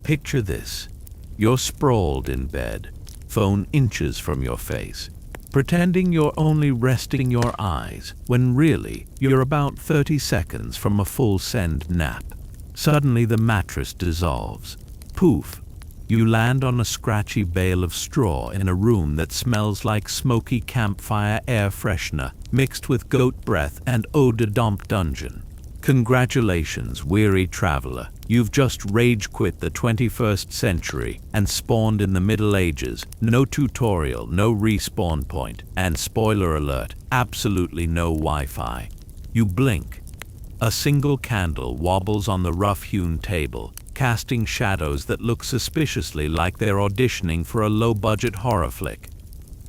Picture this. You're sprawled in bed, phone inches from your face, pretending you're only resting your eyes, when really, you're about 30 seconds from a full send nap. Suddenly the mattress dissolves. Poof! You land on a scratchy bale of straw in a room that smells like smoky campfire air freshener, mixed with goat breath and eau de damp dungeon. Congratulations, weary traveler. You've just rage quit the 21st century and spawned in the Middle Ages. No tutorial, no respawn point, and spoiler alert, absolutely no Wi-Fi. You blink. A single candle wobbles on the rough-hewn table, casting shadows that look suspiciously like they're auditioning for a low-budget horror flick.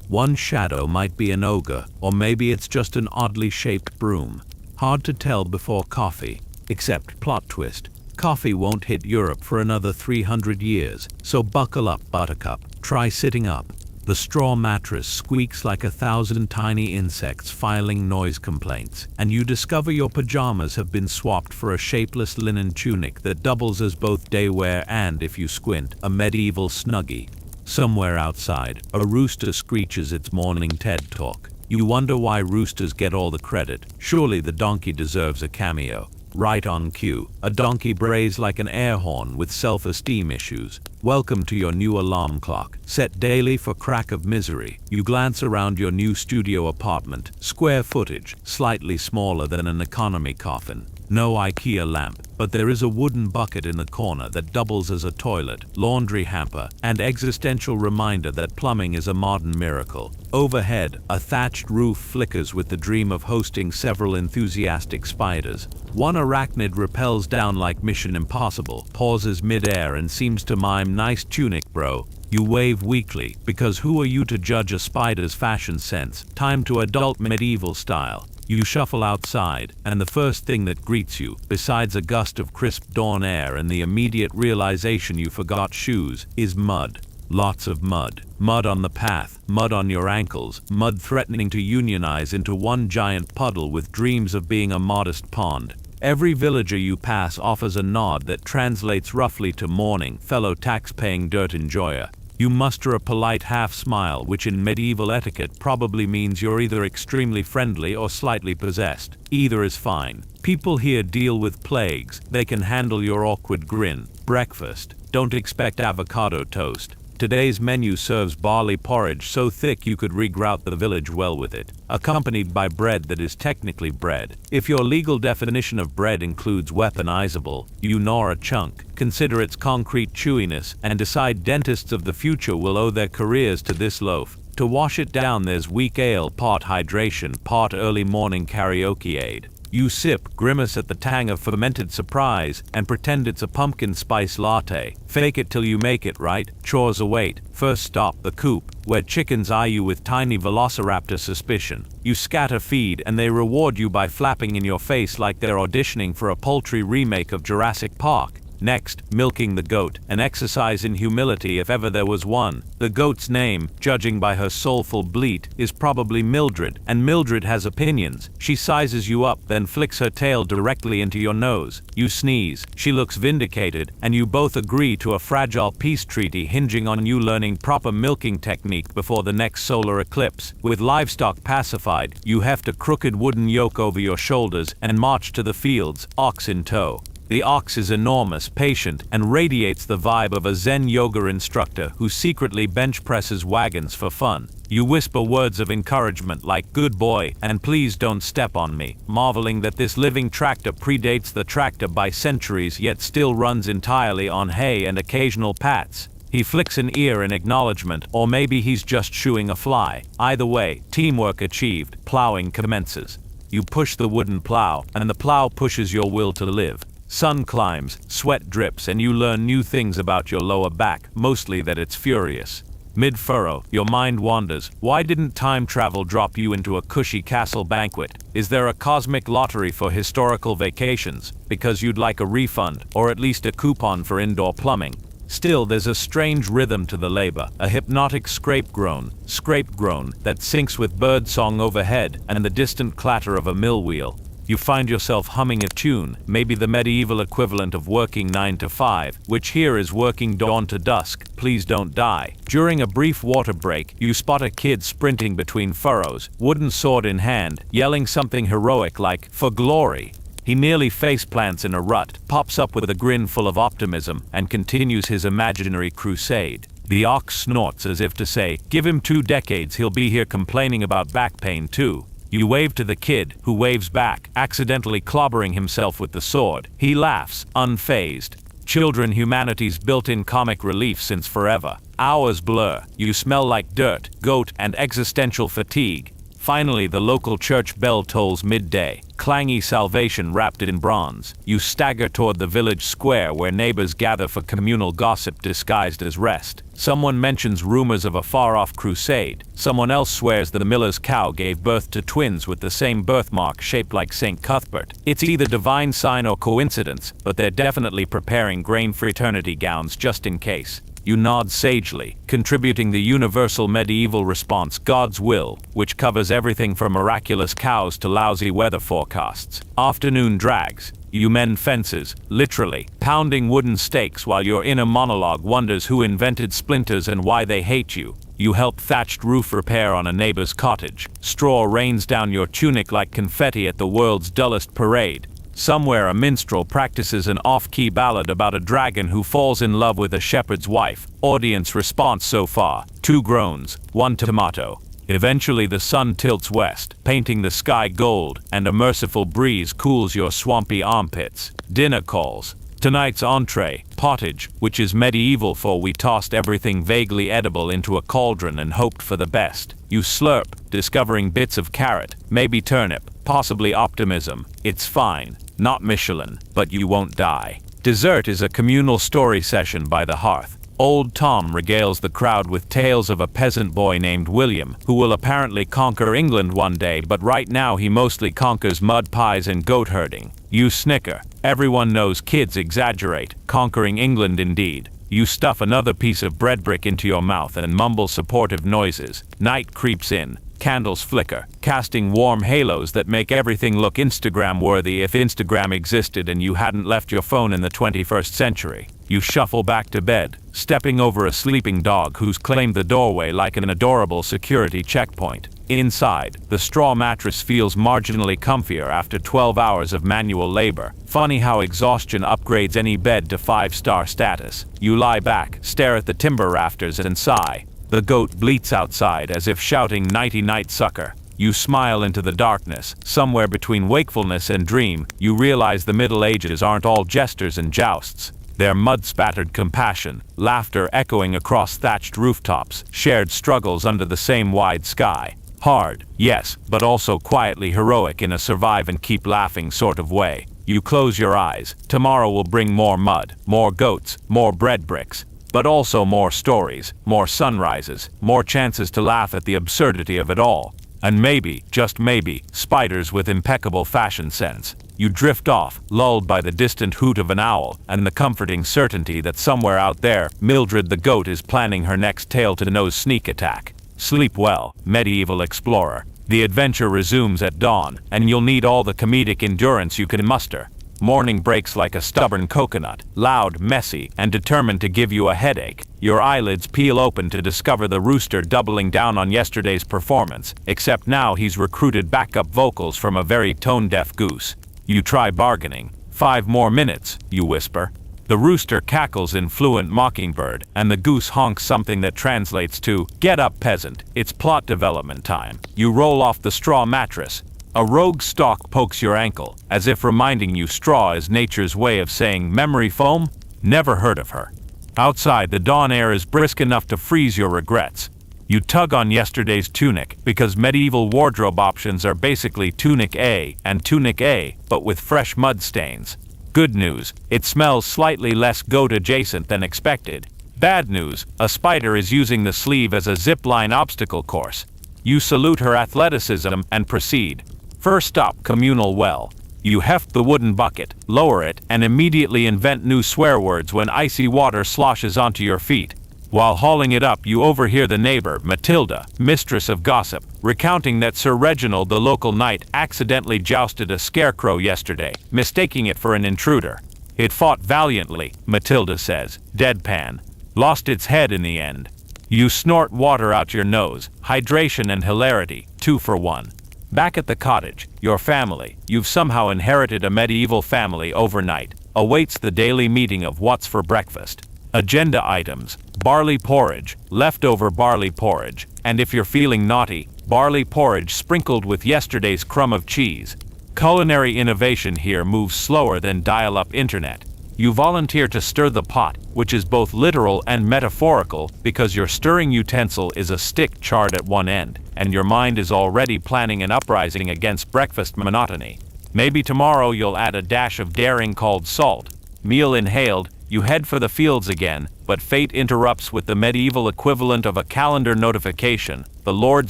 One shadow might be an ogre, or maybe it's just an oddly shaped broom. Hard to tell before coffee, except plot twist. Coffee won't hit Europe for another 300 years, so buckle up, buttercup. Try sitting up. The straw mattress squeaks like 1,000 tiny insects filing noise complaints, and you discover your pajamas have been swapped for a shapeless linen tunic that doubles as both day wear and, if you squint, a medieval snuggie. Somewhere outside, a rooster screeches its morning TED talk. You wonder why roosters get all the credit. Surely the donkey deserves a cameo. Right on cue, a donkey brays like an air horn with self-esteem issues. Welcome to your new alarm clock, set daily for crack of misery. You glance around your new studio apartment, square footage, slightly smaller than an economy coffin. No IKEA lamp, but there is a wooden bucket in the corner that doubles as a toilet, laundry hamper, and existential reminder that plumbing is a modern miracle. Overhead, a thatched roof flickers with the dream of hosting several enthusiastic spiders. One arachnid rappels down like Mission Impossible, pauses mid-air and seems to mime, "Nice tunic, bro." You wave weakly, because who are you to judge a spider's fashion sense? Time to adult medieval style. You shuffle outside, and the first thing that greets you, besides a gust of crisp dawn air and the immediate realization you forgot shoes, is mud. Lots of mud. Mud on the path, mud on your ankles, mud threatening to unionize into one giant puddle with dreams of being a modest pond. Every villager you pass offers a nod that translates roughly to "morning, fellow tax-paying dirt enjoyer." You muster a polite half-smile, which in medieval etiquette probably means you're either extremely friendly or slightly possessed. Either is fine. People here deal with plagues. They can handle your awkward grin. Breakfast. Don't expect avocado toast. Today's menu serves barley porridge so thick you could regrout the village well with it, accompanied by bread that is technically bread. If your legal definition of bread includes weaponizable, you gnaw a chunk, consider its concrete chewiness, and decide dentists of the future will owe their careers to this loaf. To wash it down, there's weak ale, part hydration, part early morning karaoke aid. You sip, grimace at the tang of fermented surprise, and pretend it's a pumpkin spice latte. Fake it till you make it, right? Chores await. First stop, the coop, where chickens eye you with tiny velociraptor suspicion. You scatter feed, and they reward you by flapping in your face like they're auditioning for a poultry remake of Jurassic Park. Next, milking the goat, an exercise in humility if ever there was one. The goat's name, judging by her soulful bleat, is probably Mildred, and Mildred has opinions. She sizes you up, then flicks her tail directly into your nose. You sneeze, she looks vindicated, and you both agree to a fragile peace treaty hinging on you learning proper milking technique before the next solar eclipse. With livestock pacified, you heft a crooked wooden yoke over your shoulders and march to the fields, ox in tow. The ox is enormous, patient, and radiates the vibe of a Zen yoga instructor who secretly bench presses wagons for fun. You whisper words of encouragement like "good boy" and "please don't step on me," marveling that this living tractor predates the tractor by centuries yet still runs entirely on hay and occasional pats. He flicks an ear in acknowledgement, or maybe he's just shooing a fly. Either way, teamwork achieved. Plowing commences. You push the wooden plow, and the plow pushes your will to live. Sun climbs, sweat drips, and you learn new things about your lower back, mostly that it's furious. Mid-furrow, your mind wanders. Why didn't time travel drop you into a cushy castle banquet? Is there a cosmic lottery for historical vacations? Because you'd like a refund, or at least a coupon for indoor plumbing. Still, there's a strange rhythm to the labor, a hypnotic scrape groan, that syncs with birdsong overhead and the distant clatter of a mill wheel. You find yourself humming a tune, maybe the medieval equivalent of working 9 to 5, which here is working dawn to dusk, please don't die. During a brief water break, you spot a kid sprinting between furrows, wooden sword in hand, yelling something heroic like, "For glory!" He nearly faceplants in a rut, pops up with a grin full of optimism, and continues his imaginary crusade. The ox snorts as if to say, give him 2 decades, he'll be here complaining about back pain too. You wave to the kid, who waves back, accidentally clobbering himself with the sword. He laughs, unfazed. Children, humanity's built-in comic relief since forever. Hours blur, you smell like dirt, goat, and existential fatigue. Finally, the local church bell tolls midday, clangy salvation wrapped in bronze. You stagger toward the village square where neighbors gather for communal gossip disguised as rest. Someone mentions rumors of a far-off crusade. Someone else swears that the miller's cow gave birth to twins with the same birthmark shaped like St. Cuthbert. It's either divine sign or coincidence, but they're definitely preparing grain fraternity gowns just in case. You nod sagely, contributing the universal medieval response, God's will, which covers everything from miraculous cows to lousy weather forecasts. Afternoon drags. You mend fences, literally, pounding wooden stakes while your inner monologue wonders who invented splinters and why they hate you. You help thatched roof repair on a neighbor's cottage. Straw rains down your tunic like confetti at the world's dullest parade. Somewhere a minstrel practices an off-key ballad about a dragon who falls in love with a shepherd's wife. Audience response so far, 2 groans, 1 tomato. Eventually the sun tilts west, painting the sky gold, and a merciful breeze cools your swampy armpits. Dinner calls. Tonight's entree, pottage, which is medieval for we tossed everything vaguely edible into a cauldron and hoped for the best. You slurp, discovering bits of carrot, maybe turnip, possibly optimism. It's fine. Not Michelin, but you won't die. Dessert is a communal story session by the hearth. Old Tom regales the crowd with tales of a peasant boy named William, who will apparently conquer England one day, but right now he mostly conquers mud pies and goat herding. You snicker. Everyone knows kids exaggerate. Conquering England indeed. You stuff another piece of bread brick into your mouth and mumble supportive noises. Night creeps in. Candles flicker, casting warm halos that make everything look Instagram-worthy if Instagram existed and you hadn't left your phone in the 21st century. You shuffle back to bed, stepping over a sleeping dog who's claimed the doorway like an adorable security checkpoint. Inside, the straw mattress feels marginally comfier after 12 hours of manual labor. Funny how exhaustion upgrades any bed to 5-star status. You lie back, stare at the timber rafters and sigh. The goat bleats outside as if shouting nighty-night sucker. You smile into the darkness. Somewhere between wakefulness and dream, you realize the Middle Ages aren't all jesters and jousts. They're mud-spattered compassion, laughter echoing across thatched rooftops, shared struggles under the same wide sky. Hard, yes, but also quietly heroic in a survive-and-keep-laughing sort of way. You close your eyes. Tomorrow will bring more mud, more goats, more bread bricks. But also more stories, more sunrises, more chances to laugh at the absurdity of it all. And maybe, just maybe, spiders with impeccable fashion sense. You drift off, lulled by the distant hoot of an owl, and the comforting certainty that somewhere out there, Mildred the goat is planning her next tail-to-nose sneak attack. Sleep well, medieval explorer. The adventure resumes at dawn, and you'll need all the comedic endurance you can muster. Morning breaks like a stubborn coconut, loud, messy, and determined to give you a headache. Your eyelids peel open to discover the rooster doubling down on yesterday's performance, except now he's recruited backup vocals from a very tone-deaf goose. You try bargaining. 5 more minutes, you whisper. The rooster cackles in fluent mockingbird, and the goose honks something that translates to, "Get up, peasant, it's plot development time." You roll off the straw mattress. A rogue stalk pokes your ankle, as if reminding you straw is nature's way of saying memory foam? Never heard of her. Outside, the dawn air is brisk enough to freeze your regrets. You tug on yesterday's tunic, because medieval wardrobe options are basically tunic A and tunic A, but with fresh mud stains. Good news, it smells slightly less goat-adjacent than expected. Bad news, a spider is using the sleeve as a zip-line obstacle course. You salute her athleticism and proceed. First stop, communal well. You heft the wooden bucket, lower it, and immediately invent new swear words when icy water sloshes onto your feet. While hauling it up, you overhear the neighbor, Matilda, mistress of gossip, recounting that Sir Reginald, the local knight, accidentally jousted a scarecrow yesterday, mistaking it for an intruder. It fought valiantly, Matilda says, deadpan. Lost its head in the end. You snort water out your nose, hydration and hilarity, 2 for 1. Back at the cottage, your family, you've somehow inherited a medieval family overnight, awaits the daily meeting of what's for breakfast. Agenda items: barley porridge, leftover barley porridge, and if you're feeling naughty, barley porridge sprinkled with yesterday's crumb of cheese. Culinary innovation here moves slower than dial-up internet. You volunteer to stir the pot, which is both literal and metaphorical, because your stirring utensil is a stick charred at one end, and your mind is already planning an uprising against breakfast monotony. Maybe tomorrow you'll add a dash of daring called salt. Meal inhaled, you head for the fields again, but fate interrupts with the medieval equivalent of a calendar notification. The Lord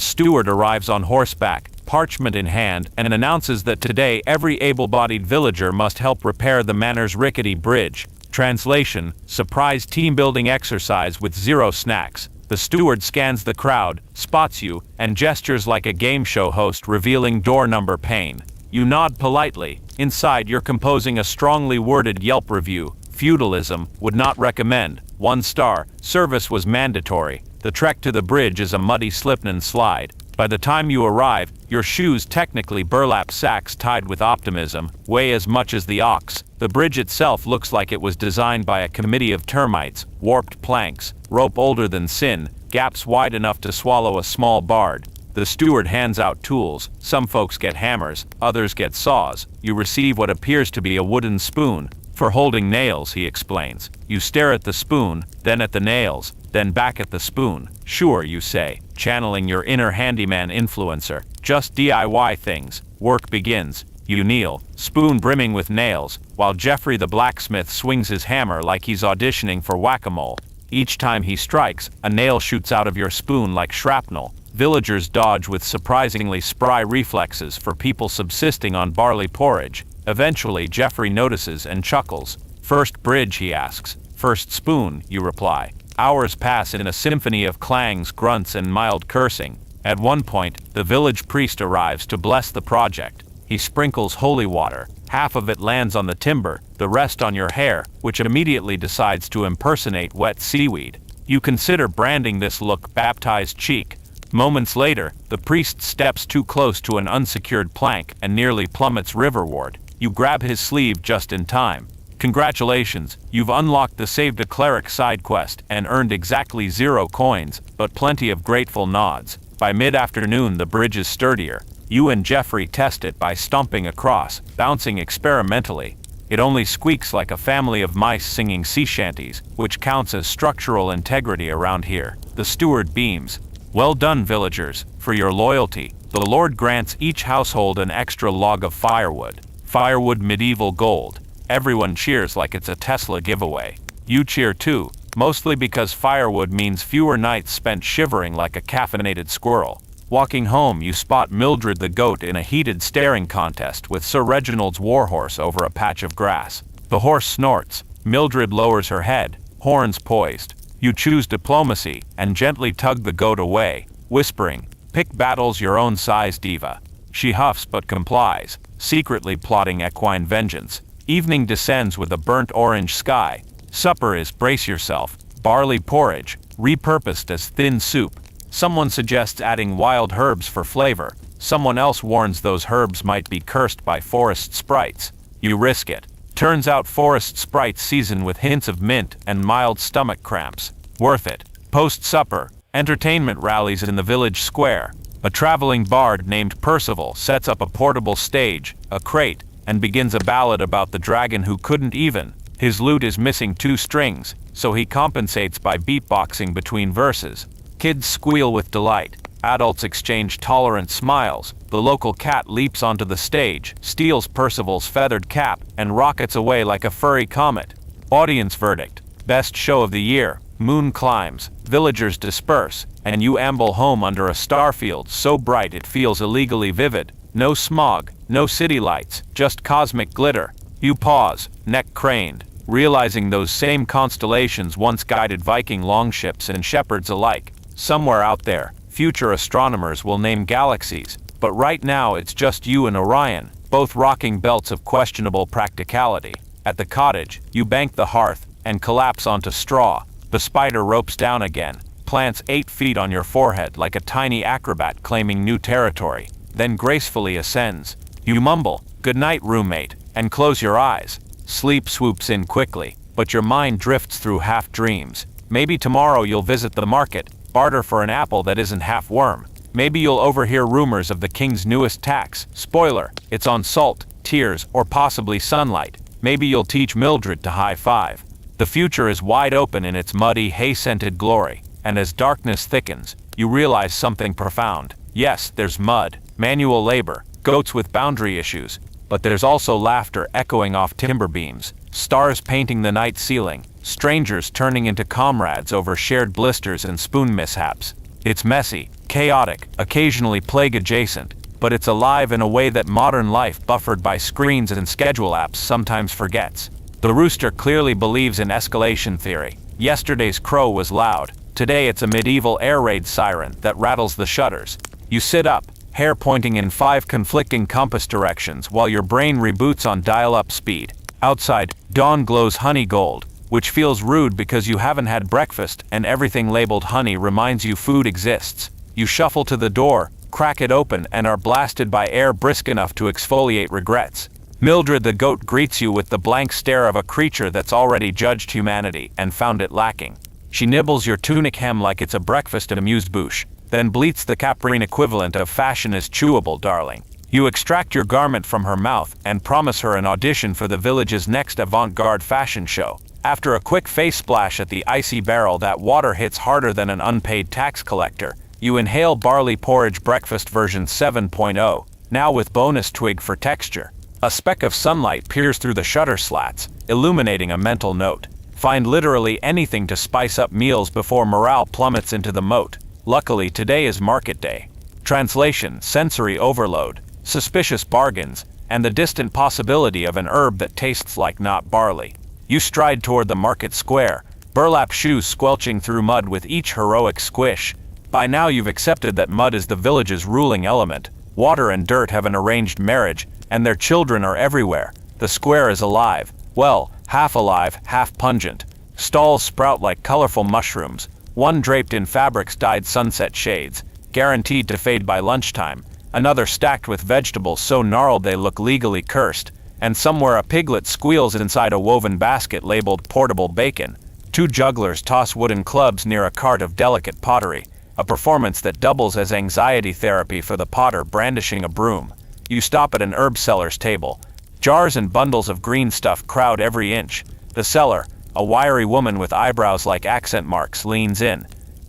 Steward arrives on horseback, parchment in hand, and announces that today every able-bodied villager must help repair the manor's rickety bridge. Translation: surprise team-building exercise with 0 snacks. The steward scans the crowd, spots you, and gestures like a game show host revealing door number pane. You nod politely. Inside, you're composing a strongly worded Yelp review. Feudalism, would not recommend, 1 star, service was mandatory. The trek to the bridge is a muddy slip and slide. By the time you arrive, your shoes, technically burlap sacks tied with optimism, weigh as much as the ox. The bridge itself looks like it was designed by a committee of termites, warped planks, rope older than sin, gaps wide enough to swallow a small bard. The steward hands out tools. Some folks get hammers, others get saws. You receive what appears to be a wooden spoon. For holding nails, he explains. You stare at the spoon, then at the nails, then back at the spoon. Sure, you say, channeling your inner handyman influencer. Just DIY things. Work begins. You kneel, spoon brimming with nails, while Geoffrey the blacksmith swings his hammer like he's auditioning for whack-a-mole. Each time he strikes, a nail shoots out of your spoon like shrapnel. Villagers dodge with surprisingly spry reflexes for people subsisting on barley porridge. Eventually, Geoffrey notices and chuckles. First bridge, he asks. First spoon, you reply. Hours pass in a symphony of clangs, grunts, and mild cursing. At one point, the village priest arrives to bless the project. He sprinkles holy water. Half of it lands on the timber, the rest on your hair, which immediately decides to impersonate wet seaweed. You consider branding this look baptized cheek. Moments later, the priest steps too close to an unsecured plank and nearly plummets riverward. You grab his sleeve just in time. Congratulations, you've unlocked the Saved a Cleric side quest and earned exactly 0 coins, but plenty of grateful nods. By mid-afternoon, the bridge is sturdier. You and Geoffrey test it by stomping across, bouncing experimentally. It only squeaks like a family of mice singing sea shanties, which counts as structural integrity around here. The steward beams. Well done, villagers, for your loyalty. The Lord grants each household an extra log of firewood. Firewood medieval gold. Everyone cheers like it's a Tesla giveaway. You cheer too, mostly because firewood means fewer nights spent shivering like a caffeinated squirrel. Walking home, you spot Mildred the goat in a heated staring contest with Sir Reginald's warhorse over a patch of grass. The horse snorts. Mildred lowers her head, horns poised. You choose diplomacy and gently tug the goat away, whispering, "Pick battles your own size, diva." She huffs but complies, secretly plotting equine vengeance. Evening descends with a burnt orange sky. Supper is, brace yourself, barley porridge, repurposed as thin soup. Someone suggests adding wild herbs for flavor. Someone else warns those herbs might be cursed by forest sprites. You risk it. Turns out forest sprites season with hints of mint and mild stomach cramps. Worth it. Post-supper, entertainment rallies in the village square. A traveling bard named Percival sets up a portable stage, a crate, and begins a ballad about the dragon who couldn't even. His lute is missing 2 strings, so he compensates by beatboxing between verses. Kids squeal with delight. Adults exchange tolerant smiles. The local cat leaps onto the stage, steals Percival's feathered cap, and rockets away like a furry comet. Audience verdict. Best show of the year. Moon climbs. Villagers disperse, and you amble home under a starfield so bright it feels illegally vivid. No smog, no city lights, just cosmic glitter. You pause, neck craned. realizing those same constellations once guided Viking longships and shepherds alike. Somewhere out there, future astronomers will name galaxies, but right now it's just you and Orion, both rocking belts of questionable practicality. At the cottage, you bank the hearth and collapse onto straw. The spider ropes down again, plants 8 feet on your forehead like a tiny acrobat claiming new territory, then gracefully ascends. You mumble, "Good night, roommate," and close your eyes. Sleep swoops in quickly, but your mind drifts through half dreams. Maybe tomorrow you'll visit the market, barter for an apple that isn't half worm. Maybe you'll overhear rumors of the king's newest tax. Spoiler, it's on salt, tears, or possibly sunlight. Maybe you'll teach Mildred to high five. The future is wide open in its muddy, hay-scented glory, and as darkness thickens, you realize something profound. Yes, there's mud, manual labor, goats with boundary issues, but there's also laughter echoing off timber beams, stars painting the night ceiling, strangers turning into comrades over shared blisters and spoon mishaps. It's messy, chaotic, occasionally plague-adjacent, but it's alive in a way that modern life buffered by screens and schedule apps sometimes forgets. The rooster clearly believes in escalation theory. Yesterday's crow was loud. Today it's a medieval air raid siren that rattles the shutters. You sit up, hair pointing in 5 conflicting compass directions while your brain reboots on dial-up speed. Outside, dawn glows honey gold, which feels rude because you haven't had breakfast and everything labeled honey reminds you food exists. You shuffle to the door, crack it open, and are blasted by air brisk enough to exfoliate regrets. Mildred the goat greets you with the blank stare of a creature that's already judged humanity and found it lacking. She nibbles your tunic hem like it's a breakfast amuse-bouche, then bleats the Caprine equivalent of "fashion is chewable, darling." You extract your garment from her mouth and promise her an audition for the village's next avant-garde fashion show. After a quick face splash at the icy barrel that water hits harder than an unpaid tax collector, you inhale Barley porridge breakfast version 7.0, now with bonus twig for texture. A speck of sunlight peers through the shutter slats, illuminating a mental note. Find literally anything to spice up meals before morale plummets into the moat. Luckily, today is market day. Translation, sensory overload, suspicious bargains, and the distant possibility of an herb that tastes like not barley. You stride toward the market square, burlap shoes squelching through mud with each heroic squish. By now you've accepted that mud is the village's ruling element. Water and dirt have an arranged marriage, and their children are everywhere. The square is alive. Well, half alive, half pungent. Stalls sprout like colorful mushrooms, one draped in fabrics dyed sunset shades, guaranteed to fade by lunchtime, another stacked with vegetables so gnarled they look legally cursed, and somewhere a piglet squeals inside a woven basket labeled portable bacon. 2 jugglers toss wooden clubs near a cart of delicate pottery, a performance that doubles as anxiety therapy for the potter brandishing a broom. You stop at an herb seller's table. Jars and bundles of green stuff crowd every inch. The seller, a wiry woman with eyebrows like accent marks, leans in.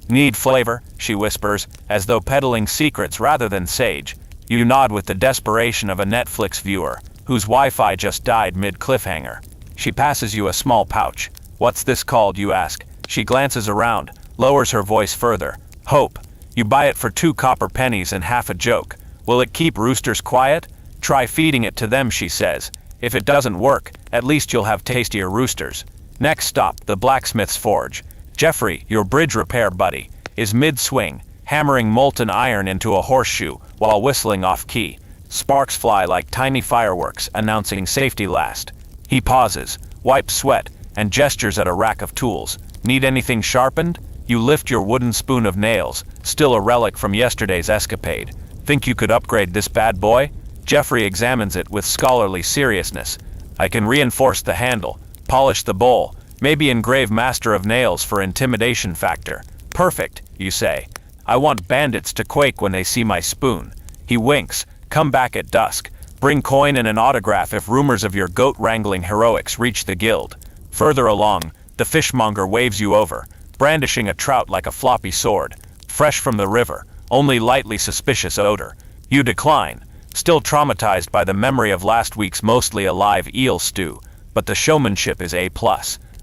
"Need flavor?" she whispers, as though peddling secrets rather than sage. You nod with the desperation of a Netflix viewer, whose Wi-Fi just died mid-cliffhanger. She passes you a small pouch. "What's this called?" you ask. She glances around, lowers her voice further. "Hope." You buy it for 2 copper pennies and half a joke. "Will it keep roosters quiet?" "Try feeding it to them," she says. "If it doesn't work, at least you'll have tastier roosters." Next stop, the blacksmith's forge. Jeffrey, your bridge repair buddy, is mid-swing, hammering molten iron into a horseshoe while whistling off-key. Sparks fly like tiny fireworks, announcing safety last. He pauses, wipes sweat, and gestures at a rack of tools. "Need anything sharpened?" You lift your wooden spoon of nails, still a relic from yesterday's escapade. "Think you could upgrade this bad boy?" Jeffrey examines it with scholarly seriousness. "I can reinforce the handle, polish the bowl, maybe engrave Master of Nails for intimidation factor." "Perfect," you say. "I want bandits to quake when they see my spoon." He winks. "Come back at dusk. Bring coin and an autograph if rumors of your goat-wrangling heroics reach the guild." Further along, the fishmonger waves you over, brandishing a trout like a floppy sword. Fresh from the river, only lightly suspicious odor. You decline, still traumatized by the memory of last week's mostly alive eel stew, but the showmanship is A+.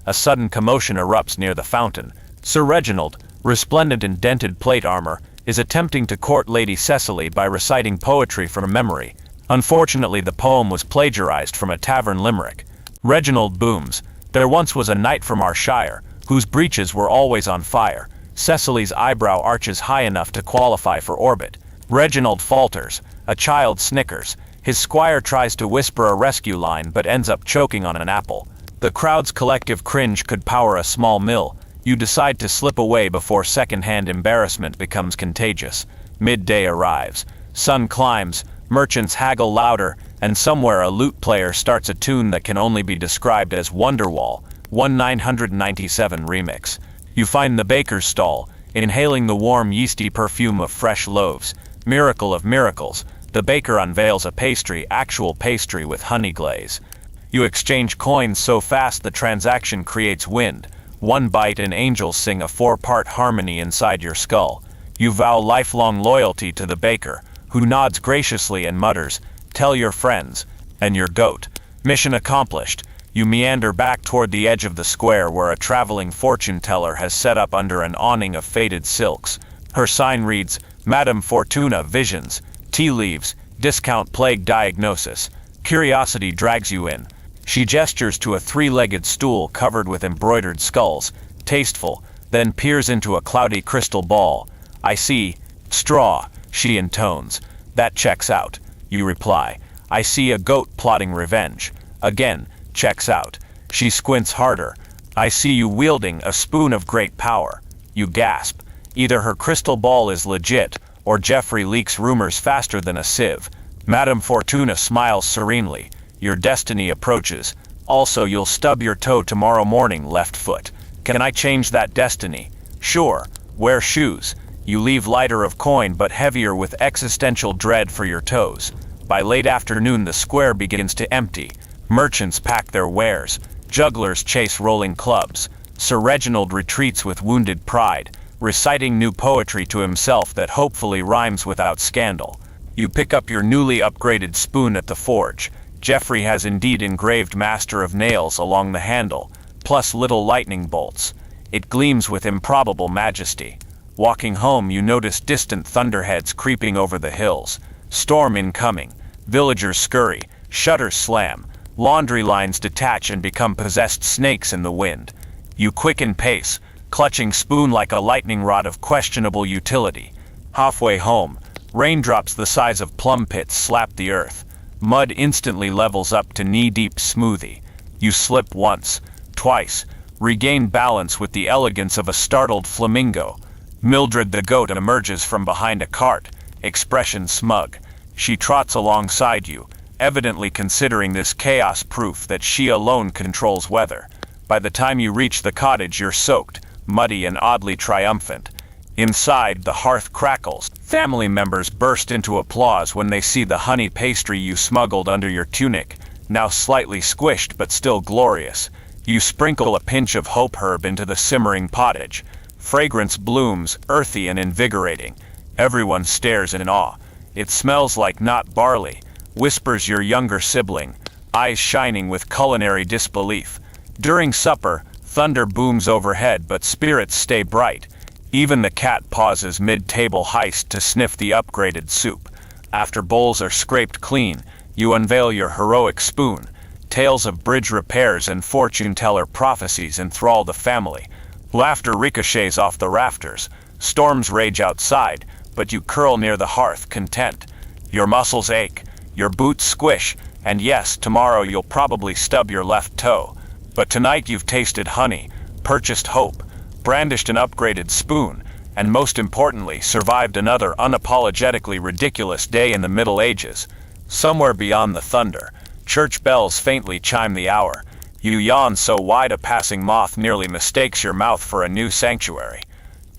A sudden commotion erupts near the fountain. Sir Reginald, resplendent in dented plate armor, is attempting to court Lady Cecily by reciting poetry from memory. Unfortunately, the poem was plagiarized from a tavern limerick. Reginald booms, There once was a knight from our shire, whose breeches were always on fire. Cecily's eyebrow arches high enough to qualify for orbit. Reginald falters, a child snickers. His squire tries to whisper a rescue line but ends up choking on an apple. The crowd's collective cringe could power a small mill. You decide to slip away before second-hand embarrassment becomes contagious. Midday arrives. Sun climbs, merchants haggle louder, and somewhere a lute player starts a tune that can only be described as Wonderwall, 1997 remix. You find the baker's stall, inhaling the warm yeasty perfume of fresh loaves. Miracle of miracles, the baker unveils a pastry, actual pastry with honey glaze. You exchange coins so fast the transaction creates wind. One bite and angels sing a 4-part harmony inside your skull. You vow lifelong loyalty to the baker, who nods graciously and mutters, "Tell your friends," and your goat. Mission accomplished. You meander back toward the edge of the square where a traveling fortune teller has set up under an awning of faded silks. Her sign reads, Madame Fortuna Visions, Tea Leaves, Discount Plague Diagnosis. Curiosity drags you in. She gestures to a 3-legged stool covered with embroidered skulls, tasteful, then peers into a cloudy crystal ball. "I see. Straw," she intones. "That checks out," you reply. "I see a goat plotting revenge." Again, checks out. She squints harder. "I see you wielding a spoon of great power." You gasp. Either her crystal ball is legit, or Jeffrey leaks rumors faster than a sieve. Madame Fortuna smiles serenely. Your destiny approaches. Also, you'll stub your toe tomorrow morning, left foot. Can I change that destiny? Sure. Wear shoes. You leave lighter of coin but heavier with existential dread for your toes. By late afternoon the square begins to empty. Merchants pack their wares. Jugglers chase rolling clubs. Sir Reginald retreats with wounded pride, reciting new poetry to himself that hopefully rhymes without scandal. You pick up your newly upgraded spoon at the forge. Jeffrey has indeed engraved Master of Nails along the handle, plus little lightning bolts. It gleams with improbable majesty. Walking home you notice distant thunderheads creeping over the hills. Storm incoming. Villagers scurry. Shutters slam. Laundry lines detach and become possessed snakes in the wind. You quicken pace, clutching spoon like a lightning rod of questionable utility. Halfway home, raindrops the size of plum pits slap the earth. Mud instantly levels up to knee-deep smoothie. You slip once, twice, regain balance with the elegance of a startled flamingo. Mildred the goat emerges from behind a cart, expression smug. She trots alongside you, evidently considering this chaos proof that she alone controls weather. By the time you reach the cottage you're soaked, muddy and oddly triumphant. Inside, the hearth crackles. Family members burst into applause when they see the honey pastry you smuggled under your tunic, now slightly squished but still glorious. You sprinkle a pinch of hope herb into the simmering pottage. Fragrance blooms, earthy and invigorating. Everyone stares in awe. "It smells like not barley," whispers your younger sibling, eyes shining with culinary disbelief. During supper, thunder booms overhead but spirits stay bright. Even the cat pauses mid-table heist to sniff the upgraded soup. After bowls are scraped clean, you unveil your heroic spoon. Tales of bridge repairs and fortune-teller prophecies enthrall the family. Laughter ricochets off the rafters. Storms rage outside, but you curl near the hearth content. Your muscles ache, your boots squish, and yes, tomorrow you'll probably stub your left toe. But tonight you've tasted honey, purchased hope, brandished an upgraded spoon, and most importantly, survived another unapologetically ridiculous day in the Middle Ages. Somewhere beyond the thunder, church bells faintly chime the hour. You yawn so wide a passing moth nearly mistakes your mouth for a new sanctuary.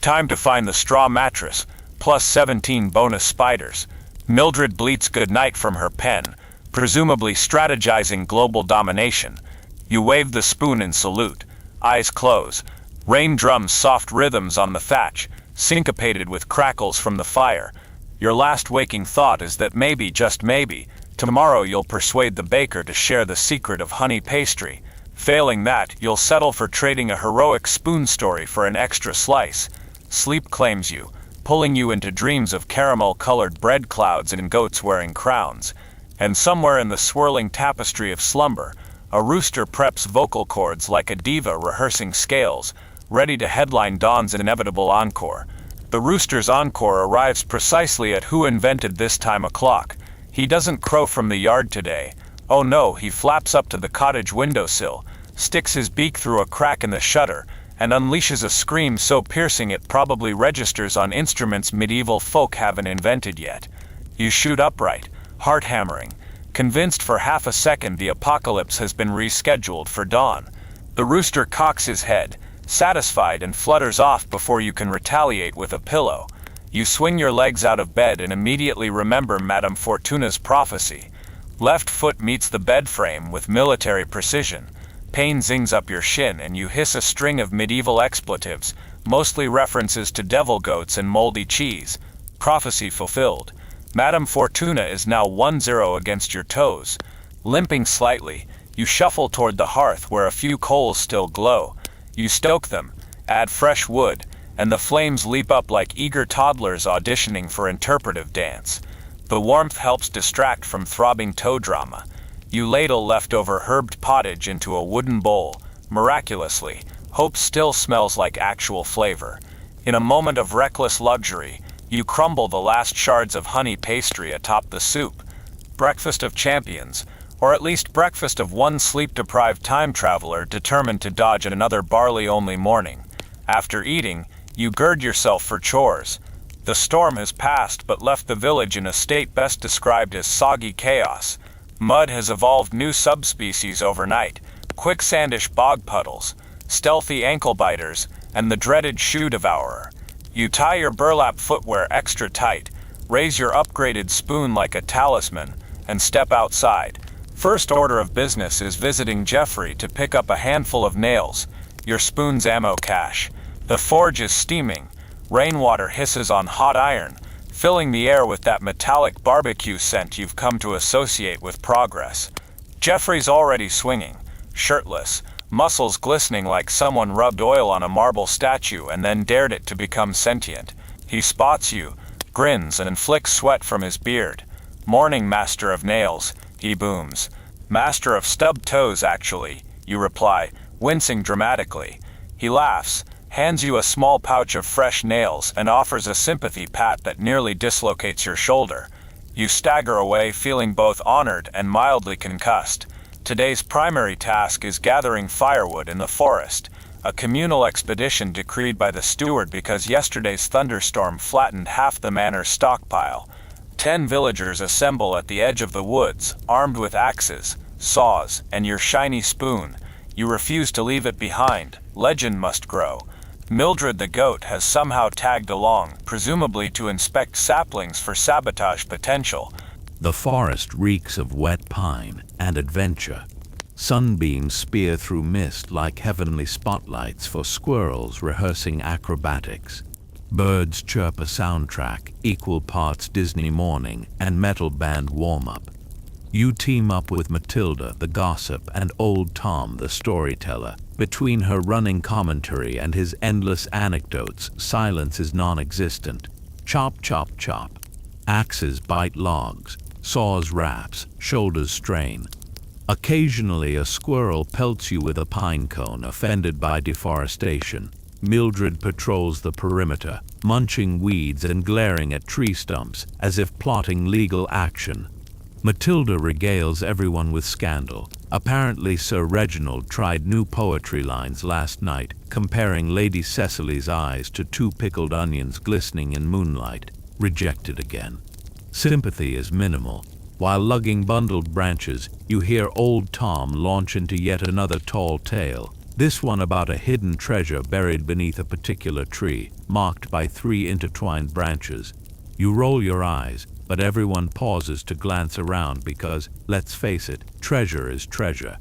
Time to find the straw mattress, plus 17 bonus spiders. Mildred bleats goodnight from her pen, presumably strategizing global domination. You wave the spoon in salute. Eyes close. Rain drums soft rhythms on the thatch, syncopated with crackles from the fire. Your last waking thought is that maybe, just maybe, tomorrow you'll persuade the baker to share the secret of honey pastry. Failing that, you'll settle for trading a heroic spoon story for an extra slice. Sleep claims you, pulling you into dreams of caramel-colored bread clouds and goats wearing crowns. And somewhere in the swirling tapestry of slumber, A rooster preps vocal cords like a diva rehearsing scales, ready to headline dawn's inevitable encore. The rooster's encore arrives precisely at who invented this time o'clock. He doesn't crow from the yard today. Oh no, he flaps up to the cottage windowsill, sticks his beak through a crack in the shutter, and unleashes a scream so piercing it probably registers on instruments medieval folk haven't invented yet. You shoot upright, heart hammering, convinced for half a second the apocalypse has been rescheduled for dawn. The rooster cocks his head, satisfied, and flutters off before you can retaliate with a pillow. You swing your legs out of bed and immediately remember Madame Fortuna's prophecy. Left foot meets the bed frame with military precision. Pain zings up your shin and you hiss a string of medieval expletives, mostly references to devil goats and moldy cheese. Prophecy fulfilled. Madame Fortuna is now 1-0 against your toes. Limping slightly, you shuffle toward the hearth where a few coals still glow. You stoke them, add fresh wood, and the flames leap up like eager toddlers auditioning for interpretive dance. The warmth helps distract from throbbing toe drama. You ladle leftover herbed pottage into a wooden bowl. Miraculously, hope still smells like actual flavor. In a moment of reckless luxury, you crumble the last shards of honey pastry atop the soup. Breakfast of champions, or at least breakfast of one sleep-deprived time traveler determined to dodge another barley-only morning. After eating, you gird yourself for chores. The storm has passed but left the village in a state best described as soggy chaos. Mud has evolved new subspecies overnight, quicksandish bog puddles, stealthy ankle biters, and the dreaded shoe devourer. You tie your burlap footwear extra tight, raise your upgraded spoon like a talisman, and step outside. First order of business is visiting Jeffrey to pick up a handful of nails, your spoon's ammo cache. The forge is steaming. Rainwater hisses on hot iron, filling the air with that metallic barbecue scent you've come to associate with progress. Jeffrey's already swinging, shirtless, muscles glistening like someone rubbed oil on a marble statue and then dared it to become sentient. He spots you, grins, and flicks sweat from his beard. "Morning, master of nails," he booms. "Master of stubbed toes, actually," you reply, wincing dramatically. He laughs, hands you a small pouch of fresh nails, and offers a sympathy pat that nearly dislocates your shoulder. You stagger away feeling both honored and mildly concussed. Today's primary task is gathering firewood in the forest, a communal expedition decreed by the steward because yesterday's thunderstorm flattened half the manor's stockpile. 10 villagers assemble at the edge of the woods, armed with axes, saws, and your shiny spoon. You refuse to leave it behind. Legend must grow. Mildred the goat has somehow tagged along, presumably to inspect saplings for sabotage potential. The forest reeks of wet pine and adventure. Sunbeams spear through mist like heavenly spotlights for squirrels rehearsing acrobatics. Birds chirp a soundtrack, equal parts Disney morning and metal band warm-up. You team up with Matilda, the gossip, and old Tom, the storyteller. Between her running commentary and his endless anecdotes, silence is non-existent. Chop, chop, chop. Axes bite logs, saws raps, shoulders strain. Occasionally a squirrel pelts you with a pine cone, offended by deforestation. Mildred patrols the perimeter, munching weeds and glaring at tree stumps as if plotting legal action. Matilda regales everyone with scandal. Apparently Sir Reginald tried new poetry lines last night, comparing Lady Cecily's eyes to 2 pickled onions glistening in moonlight. Rejected again. Sympathy is minimal. While lugging bundled branches, you hear old Tom launch into yet another tall tale, this one about a hidden treasure buried beneath a particular tree, marked by 3 intertwined branches. You roll your eyes, but everyone pauses to glance around because, let's face it, treasure is treasure.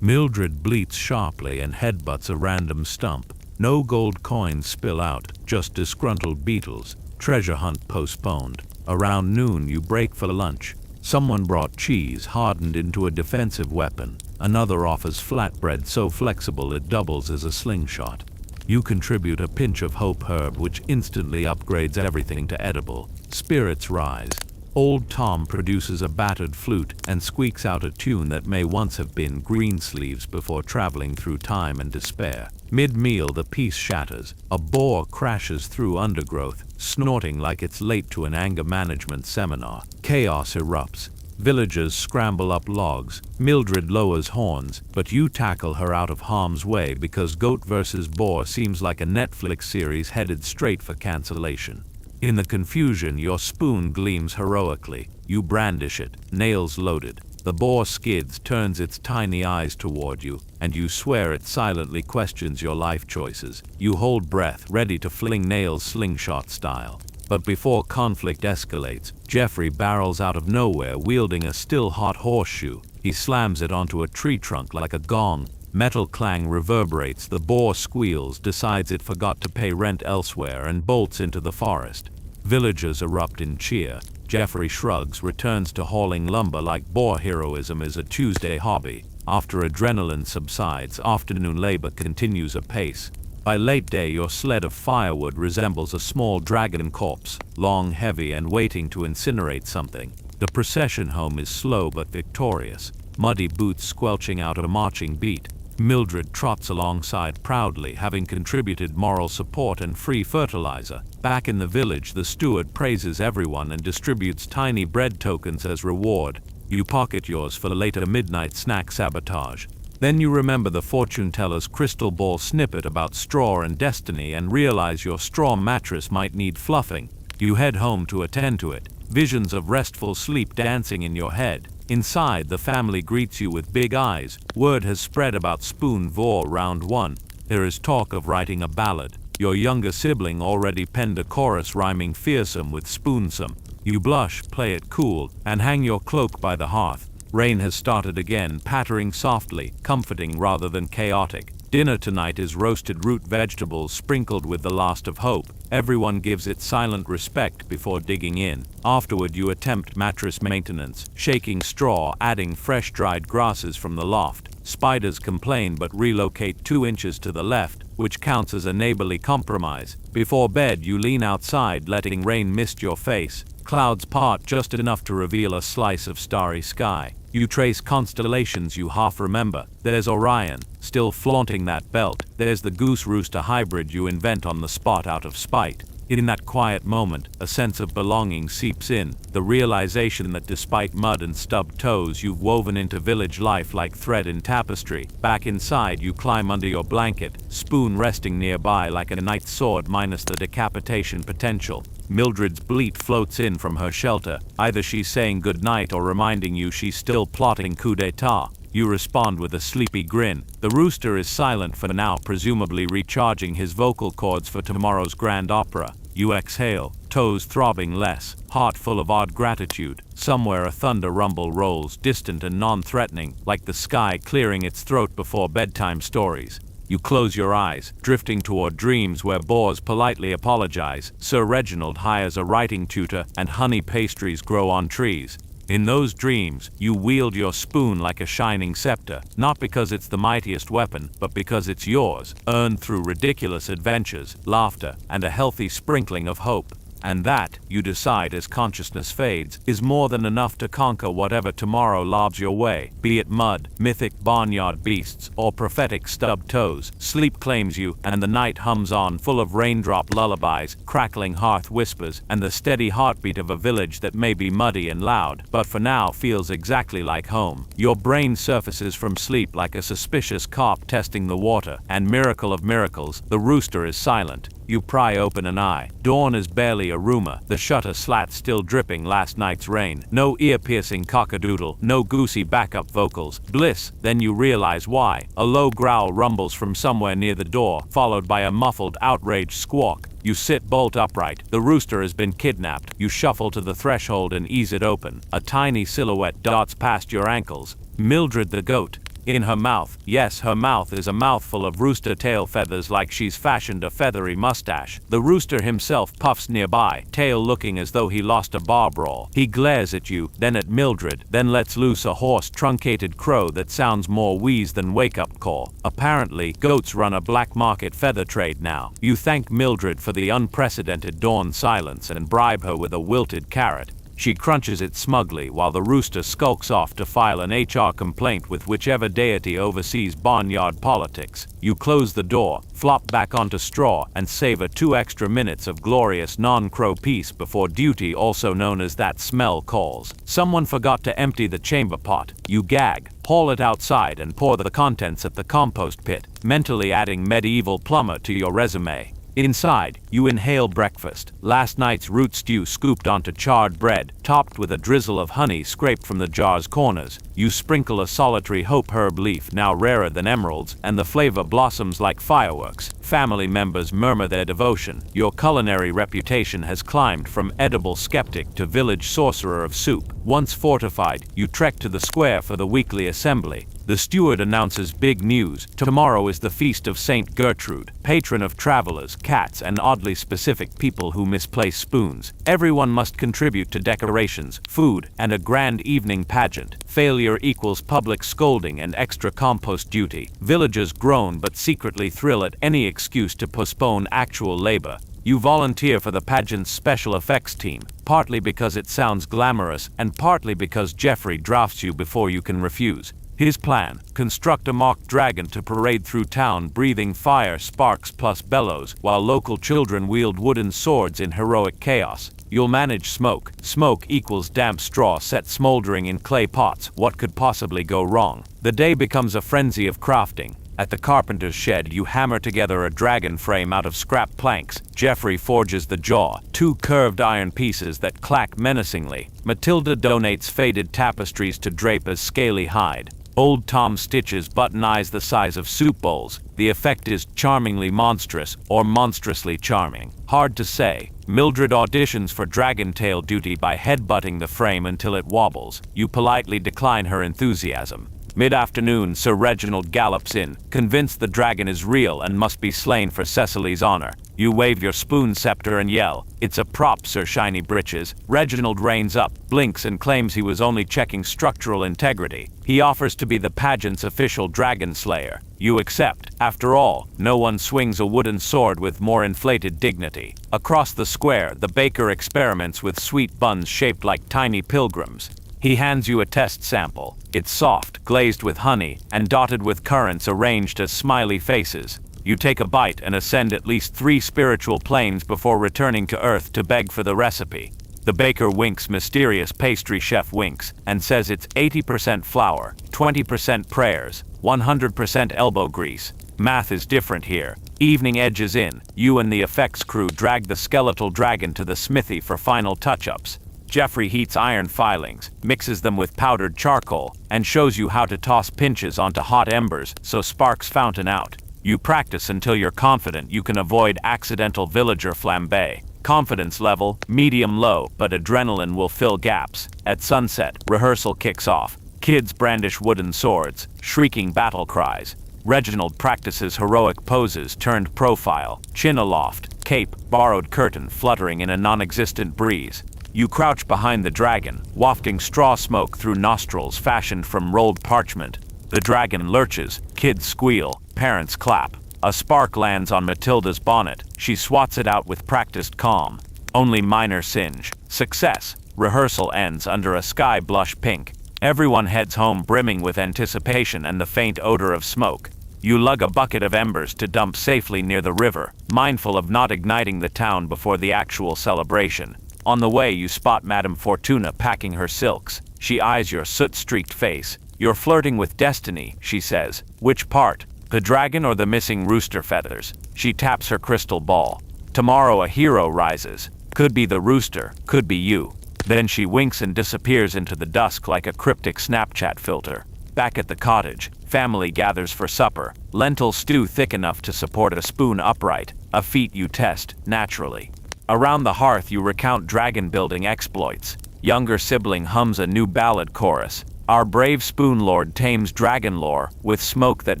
Mildred bleats sharply and headbutts a random stump. No gold coins spill out, just disgruntled beetles. Treasure hunt postponed. Around noon you break for lunch. Someone brought cheese hardened into a defensive weapon. Another offers flatbread so flexible it doubles as a slingshot. You contribute a pinch of hope herb which instantly upgrades everything to edible. Spirits rise. Old Tom produces a battered flute and squeaks out a tune that may once have been Greensleeves before traveling through time and despair. Mid-meal the peace shatters. A boar crashes through undergrowth, snorting like it's late to an anger management seminar. Chaos erupts. Villagers scramble up logs. Mildred lowers horns, but you tackle her out of harm's way because Goat vs. Boar seems like a Netflix series headed straight for cancellation. In the confusion, your spoon gleams heroically. You brandish it, nails loaded. The boar skids, turns its tiny eyes toward you, and you swear it silently questions your life choices. You hold breath, ready to fling nails slingshot style. But before conflict escalates, Jeffrey barrels out of nowhere wielding a still-hot horseshoe. He slams it onto a tree trunk like a gong. Metal clang reverberates, the boar squeals, decides it forgot to pay rent elsewhere, and bolts into the forest. Villagers erupt in cheer. Jeffrey shrugs, returns to hauling lumber like boar heroism is a Tuesday hobby. After adrenaline subsides, afternoon labor continues apace. By late day, your sled of firewood resembles a small dragon corpse, long, heavy, and waiting to incinerate something. The procession home is slow but victorious, muddy boots squelching out a marching beat. Mildred trots alongside proudly, having contributed moral support and free fertilizer. Back in the village, the steward praises everyone and distributes tiny bread tokens as reward. You pocket yours for later midnight snack sabotage. Then you remember the fortune teller's crystal ball snippet about straw and destiny and realize your straw mattress might need fluffing. You head home to attend to it, visions of restful sleep dancing in your head. Inside, the family greets you with big eyes. Word has spread about Spoon Vor Round 1. There is talk of writing a ballad. Your younger sibling already penned a chorus rhyming fearsome with spoonsome. You blush, play it cool, and hang your cloak by the hearth. Rain has started again, pattering softly, comforting rather than chaotic. Dinner tonight is roasted root vegetables sprinkled with the last of hope. Everyone gives it silent respect before digging in. Afterward, you attempt mattress maintenance, shaking straw, adding fresh dried grasses from the loft. Spiders complain but relocate 2 inches to the left, which counts as a neighborly compromise. Before bed, you lean outside, letting rain mist your face. Clouds part just enough to reveal a slice of starry sky. You trace constellations you half remember. There's Orion, still flaunting that belt. There's the goose-rooster hybrid you invent on the spot out of spite. In that quiet moment, a sense of belonging seeps in, the realization that despite mud and stubbed toes, you've woven into village life like thread in tapestry. Back inside, you climb under your blanket, spoon resting nearby like a knight's sword minus the decapitation potential. Mildred's bleat floats in from her shelter. Either she's saying goodnight or reminding you she's still plotting coup d'etat. You respond with a sleepy grin. The rooster is silent for now, presumably recharging his vocal cords for tomorrow's grand opera. You exhale, toes throbbing less, heart full of odd gratitude. Somewhere a thunder rumble rolls, distant and non-threatening, like the sky clearing its throat before bedtime stories. You close your eyes, drifting toward dreams where boars politely apologize, Sir Reginald hires a writing tutor, and honey pastries grow on trees. In those dreams, you wield your spoon like a shining scepter, not because it's the mightiest weapon, but because it's yours, earned through ridiculous adventures, laughter, and a healthy sprinkling of hope. And that, you decide as consciousness fades, is more than enough to conquer whatever tomorrow lobs your way, be it mud, mythic barnyard beasts, or prophetic stubbed toes. Sleep claims you, and the night hums on, full of raindrop lullabies, crackling hearth whispers, and the steady heartbeat of a village that may be muddy and loud, but for now feels exactly like home. Your brain surfaces from sleep like a suspicious carp testing the water, and miracle of miracles, the rooster is silent. You pry open an eye. Dawn is barely a rumor, the shutter slat still dripping last night's rain. No ear-piercing cockadoodle, no goosey backup vocals. Bliss, then you realize why. A low growl rumbles from somewhere near the door, followed by a muffled, outraged squawk. You sit bolt upright. The rooster has been kidnapped. You shuffle to the threshold and ease it open. A tiny silhouette darts past your ankles. Mildred the goat. In her mouth, yes, her mouth is a mouthful of rooster tail feathers like she's fashioned a feathery mustache. The rooster himself puffs nearby, tail looking as though he lost a bar brawl. He glares at you, then at Mildred, then lets loose a hoarse, truncated crow that sounds more wheeze than wake-up call. Apparently, goats run a black market feather trade now. You thank Mildred for the unprecedented dawn silence and bribe her with a wilted carrot. She crunches it smugly while the rooster skulks off to file an HR complaint with whichever deity oversees barnyard politics. You close the door, flop back onto straw, and savor 2 extra minutes of glorious non-crow peace before duty, also known as that smell, calls. Someone forgot to empty the chamber pot. You gag, haul it outside, and pour the contents at the compost pit, mentally adding medieval plumber to your resume. Inside, you inhale breakfast, last night's root stew scooped onto charred bread, topped with a drizzle of honey scraped from the jar's corners. You sprinkle a solitary hope herb leaf, now rarer than emeralds, and the flavor blossoms like fireworks. Family members murmur their devotion. Your culinary reputation has climbed from edible skeptic to village sorcerer of soup. Once fortified, you trek to the square for the weekly assembly. The steward announces big news. Tomorrow is the feast of Saint Gertrude, patron of travelers, cats, and oddly specific people who misplace spoons. Everyone must contribute to decorations, food, and a grand evening pageant. Failure equals public scolding and extra compost duty. Villagers groan but secretly thrill at any excuse to postpone actual labor. You volunteer for the pageant's special effects team, partly because it sounds glamorous and partly because Jeffrey drafts you before you can refuse. His plan: construct a mock dragon to parade through town breathing fire, sparks plus bellows, while local children wield wooden swords in heroic chaos. You'll manage smoke. Smoke equals damp straw set smoldering in clay pots. What could possibly go wrong? The day becomes a frenzy of crafting. At the carpenter's shed, you hammer together a dragon frame out of scrap planks. Jeffrey forges the jaw, 2 curved iron pieces that clack menacingly. Matilda donates faded tapestries to drape as scaly hide. Old Tom stitches button eyes the size of soup bowls. The effect is charmingly monstrous or monstrously charming. Hard to say. Mildred auditions for dragon tail duty by headbutting the frame until it wobbles. You politely decline her enthusiasm. Mid-afternoon, Sir Reginald gallops in, convinced the dragon is real and must be slain for Cecily's honor. You wave your spoon scepter and yell, "It's a prop, Sir Shiny Britches." Reginald reins up, blinks, and claims he was only checking structural integrity. He offers to be the pageant's official dragon slayer. You accept. After all, no one swings a wooden sword with more inflated dignity. Across the square, the baker experiments with sweet buns shaped like tiny pilgrims. He hands you a test sample. It's soft, glazed with honey, and dotted with currants arranged as smiley faces. You take a bite and ascend at least 3 spiritual planes before returning to Earth to beg for the recipe. The baker winks, mysterious pastry chef winks, and says it's 80% flour, 20% prayers, 100% elbow grease. Math is different here. Evening edges in. You and the effects crew drag the skeletal dragon to the smithy for final touch-ups. Jeffrey heats iron filings, mixes them with powdered charcoal, and shows you how to toss pinches onto hot embers so sparks fountain out. You practice until you're confident you can avoid accidental villager flambe. Confidence level, medium-low, but adrenaline will fill gaps. At sunset, rehearsal kicks off. Kids brandish wooden swords, shrieking battle cries. Reginald practices heroic poses turned profile, chin aloft, cape, borrowed curtain fluttering in a non-existent breeze. You crouch behind the dragon, wafting straw smoke through nostrils fashioned from rolled parchment. The dragon lurches, kids squeal, parents clap. A spark lands on Matilda's bonnet. She swats it out with practiced calm. Only minor singe. Success. Rehearsal ends under a sky blush pink. Everyone heads home brimming with anticipation and the faint odor of smoke. You lug a bucket of embers to dump safely near the river, mindful of not igniting the town before the actual celebration. On the way, you spot Madame Fortuna packing her silks. She eyes your soot-streaked face. "You're flirting with destiny," she says. "Which part? The dragon or the missing rooster feathers?" She taps her crystal ball. "Tomorrow a hero rises. Could be the rooster, could be you." Then she winks and disappears into the dusk like a cryptic Snapchat filter. Back at the cottage, family gathers for supper. Lentil stew thick enough to support a spoon upright, a feat you test, naturally. Around the hearth you recount dragon-building exploits. Younger sibling hums a new ballad chorus. Our brave spoon lord tames dragon lore with smoke that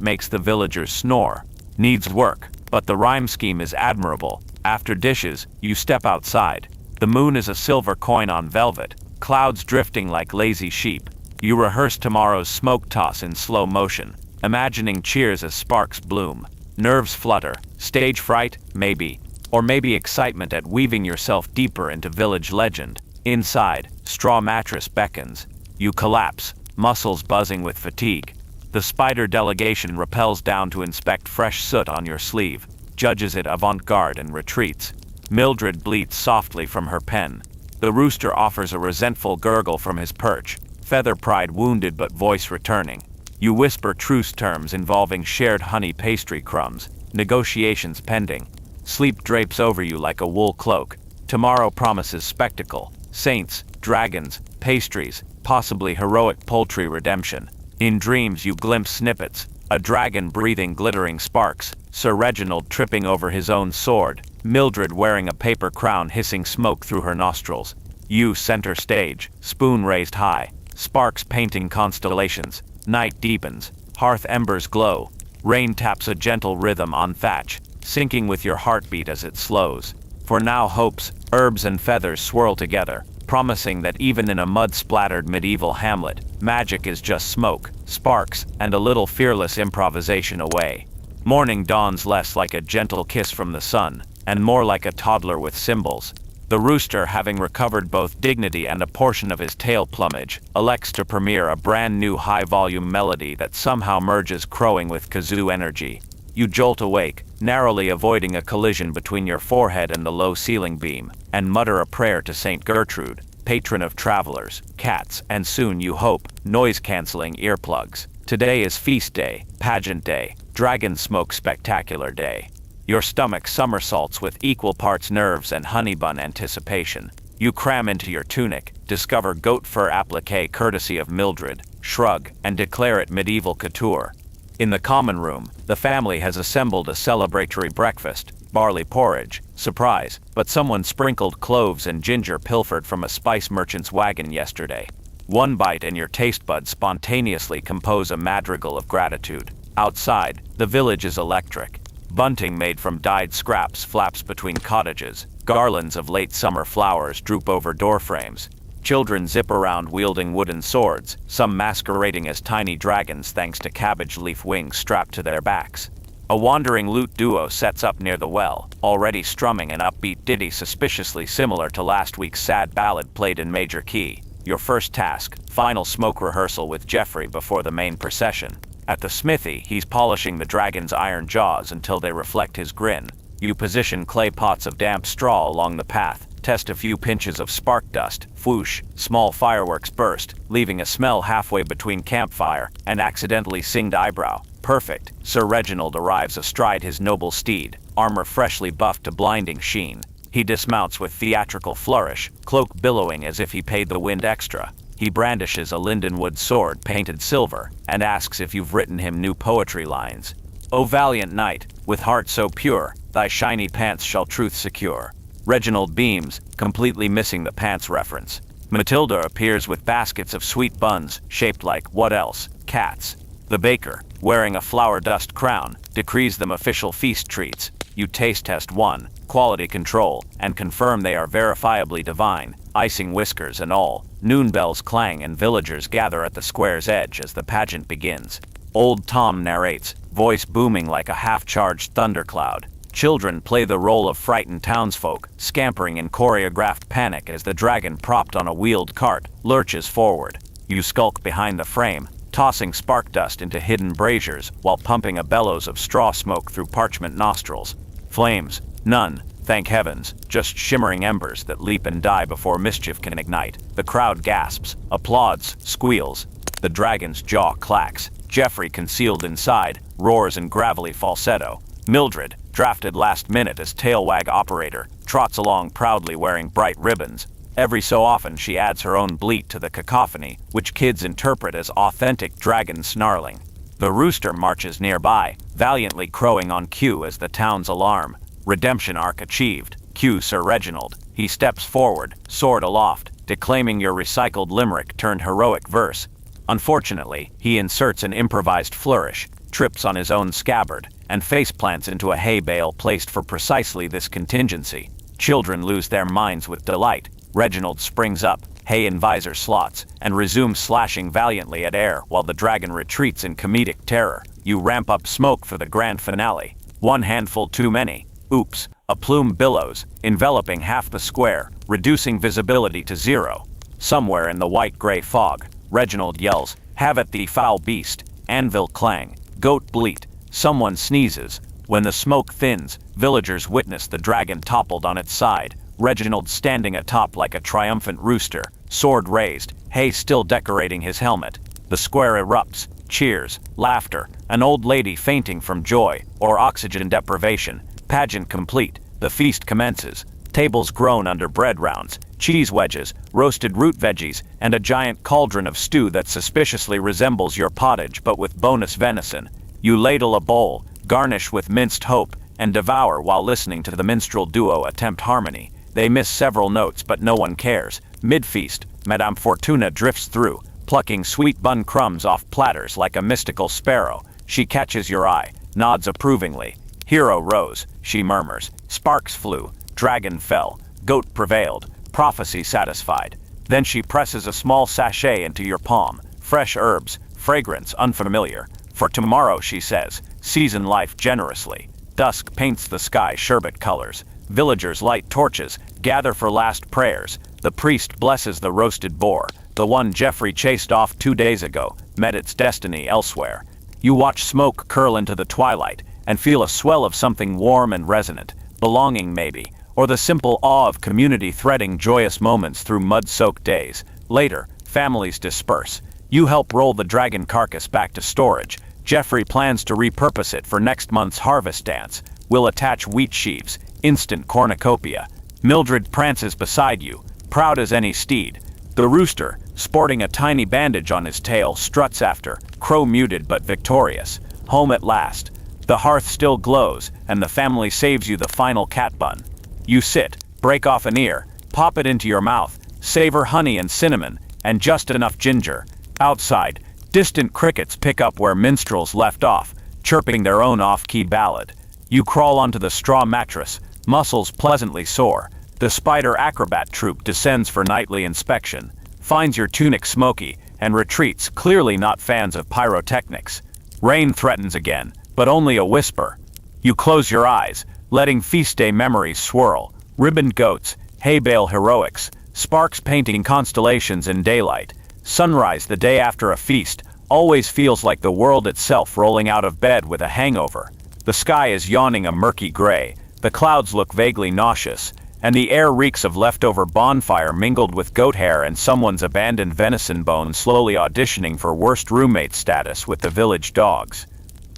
makes the villagers snore. Needs work, but the rhyme scheme is admirable. After dishes, you step outside. The moon is a silver coin on velvet, clouds drifting like lazy sheep. You rehearse tomorrow's smoke toss in slow motion, imagining cheers as sparks bloom. Nerves flutter, stage fright, maybe. Or maybe excitement at weaving yourself deeper into village legend. Inside, Straw mattress beckons. You collapse, muscles buzzing with fatigue. The spider delegation rappels down to inspect fresh soot on your sleeve, judges it avant-garde and retreats. Mildred bleats softly from her pen. The rooster offers a resentful gurgle from his perch, feather pride wounded but voice returning. You whisper truce terms involving shared honey pastry crumbs, negotiations pending. Sleep drapes over you like a wool cloak. Tomorrow promises spectacle, saints, dragons, pastries, possibly heroic poultry redemption. In dreams you glimpse snippets, a dragon breathing glittering sparks, Sir Reginald tripping over his own sword, Mildred wearing a paper crown hissing smoke through her nostrils. You center stage, spoon raised high, sparks painting constellations. Night deepens, hearth embers glow. Rain taps a gentle rhythm on thatch, syncing with your heartbeat as it slows. For now hopes, herbs and feathers swirl together, promising that even in a mud-splattered medieval hamlet, magic is just smoke, sparks, and a little fearless improvisation away. Morning dawns less like a gentle kiss from the sun, and more like a toddler with symbols. The rooster, having recovered both dignity and a portion of his tail plumage, elects to premiere a brand new high-volume melody that somehow merges crowing with kazoo energy. You jolt awake, narrowly avoiding a collision between your forehead and the low ceiling beam, and mutter a prayer to Saint Gertrude, patron of travelers, cats, and soon, you hope, noise-canceling earplugs. Today is feast day, pageant day, dragon smoke spectacular day. Your stomach somersaults with equal parts nerves and honey bun anticipation. You cram into your tunic, discover goat fur applique courtesy of Mildred, shrug, and declare it medieval couture. In the common room, the family has assembled a celebratory breakfast, barley porridge, surprise, but someone sprinkled cloves and ginger pilfered from a spice merchant's wagon yesterday. One bite and your taste buds spontaneously compose a madrigal of gratitude. Outside, the village is electric. Bunting made from dyed scraps flaps between cottages. Garlands of late summer flowers droop over doorframes. Children zip around wielding wooden swords, some masquerading as tiny dragons thanks to cabbage leaf wings strapped to their backs. A wandering lute duo sets up near the well, already strumming an upbeat ditty suspiciously similar to last week's sad ballad played in major key. Your first task, final smoke rehearsal with Geoffrey before the main procession. At the smithy, he's polishing the dragon's iron jaws until they reflect his grin. You position clay pots of damp straw along the path, test a few pinches of spark dust, whoosh, small fireworks burst, leaving a smell halfway between campfire and accidentally singed eyebrow. Perfect. Sir Reginald arrives astride his noble steed, armor freshly buffed to blinding sheen. He dismounts with theatrical flourish, cloak billowing as if he paid the wind extra. He brandishes a lindenwood sword painted silver, and asks if you've written him new poetry lines. O valiant knight, with heart so pure, thy shiny pants shall truth secure. Reginald beams, completely missing the pants reference. Matilda appears with baskets of sweet buns, shaped like, what else, cats. The baker, wearing a flour dust crown, decrees them official feast treats. You taste test one, quality control, and confirm they are verifiably divine, icing whiskers and all. Noon bells clang and villagers gather at the square's edge as the pageant begins. Old Tom narrates, voice booming like a half-charged thundercloud. Children play the role of frightened townsfolk, scampering in choreographed panic as the dragon propped on a wheeled cart lurches forward. You skulk behind the frame, tossing spark dust into hidden braziers while pumping a bellows of straw smoke through parchment nostrils. Flames? None, thank heavens, just shimmering embers that leap and die before mischief can ignite. The crowd gasps, applauds, squeals. The dragon's jaw clacks. Geoffrey, concealed inside, roars in gravelly falsetto. Mildred, drafted last minute as tailwag operator, trots along proudly wearing bright ribbons. Every so often she adds her own bleat to the cacophony, which kids interpret as authentic dragon snarling. The rooster marches nearby, valiantly crowing on cue as the town's alarm. Redemption arc achieved. Cue Sir Reginald. He steps forward, sword aloft, declaiming your recycled limerick turned heroic verse. Unfortunately, he inserts an improvised flourish, trips on his own scabbard, and faceplants into a hay bale placed for precisely this contingency. Children lose their minds with delight. Reginald springs up, hay in visor slots, and resumes slashing valiantly at air while the dragon retreats in comedic terror. You ramp up smoke for the grand finale. One handful too many. Oops, a plume billows, enveloping half the square, reducing visibility to zero. Somewhere in the white-gray fog, Reginald yells, "Have at thee, foul beast!" Anvil clang, goat bleat, someone sneezes. When the smoke thins, villagers witness the dragon toppled on its side, Reginald standing atop like a triumphant rooster, sword raised, hay still decorating his helmet. The square erupts, cheers, laughter, an old lady fainting from joy or oxygen deprivation. Pageant complete, the feast commences. Tables groan under bread rounds, cheese wedges, roasted root veggies, and a giant cauldron of stew that suspiciously resembles your pottage but with bonus venison. You ladle a bowl, garnish with minced hope, and devour while listening to the minstrel duo attempt harmony. They miss several notes but no one cares. Mid-feast, Madame Fortuna drifts through, plucking sweet bun crumbs off platters like a mystical sparrow. She catches your eye, nods approvingly. Hero rose, she murmurs. Sparks flew, dragon fell, goat prevailed, prophecy satisfied. Then she presses a small sachet into your palm. Fresh herbs, fragrance unfamiliar. For tomorrow, she says, season life generously. Dusk paints the sky sherbet colors. Villagers light torches, gather for last prayers. The priest blesses the roasted boar. The one Jeffrey chased off 2 days ago met its destiny elsewhere. You watch smoke curl into the twilight and feel a swell of something warm and resonant, belonging maybe, or the simple awe of community threading joyous moments through mud-soaked days. Later, families disperse. You help roll the dragon carcass back to storage. Jeffrey plans to repurpose it for next month's harvest dance. Will attach wheat sheaves, instant cornucopia. Mildred prances beside you, proud as any steed. The rooster, sporting a tiny bandage on his tail, struts after, crow muted but victorious. Home at last. The hearth still glows, and the family saves you the final cat bun. You sit, break off an ear, pop it into your mouth, savor honey and cinnamon, and just enough ginger. Outside, distant crickets pick up where minstrels left off, chirping their own off-key ballad. You crawl onto the straw mattress, muscles pleasantly sore. The spider acrobat troupe descends for nightly inspection, finds your tunic smoky, and retreats, clearly not fans of pyrotechnics. Rain threatens again, but only a whisper. You close your eyes, letting feast day memories swirl. Ribboned goats, hay bale heroics, sparks painting constellations in daylight. Sunrise the day after a feast always feels like the world itself rolling out of bed with a hangover. The sky is yawning a murky gray, the clouds look vaguely nauseous, and the air reeks of leftover bonfire mingled with goat hair and someone's abandoned venison bone slowly auditioning for worst roommate status with the village dogs.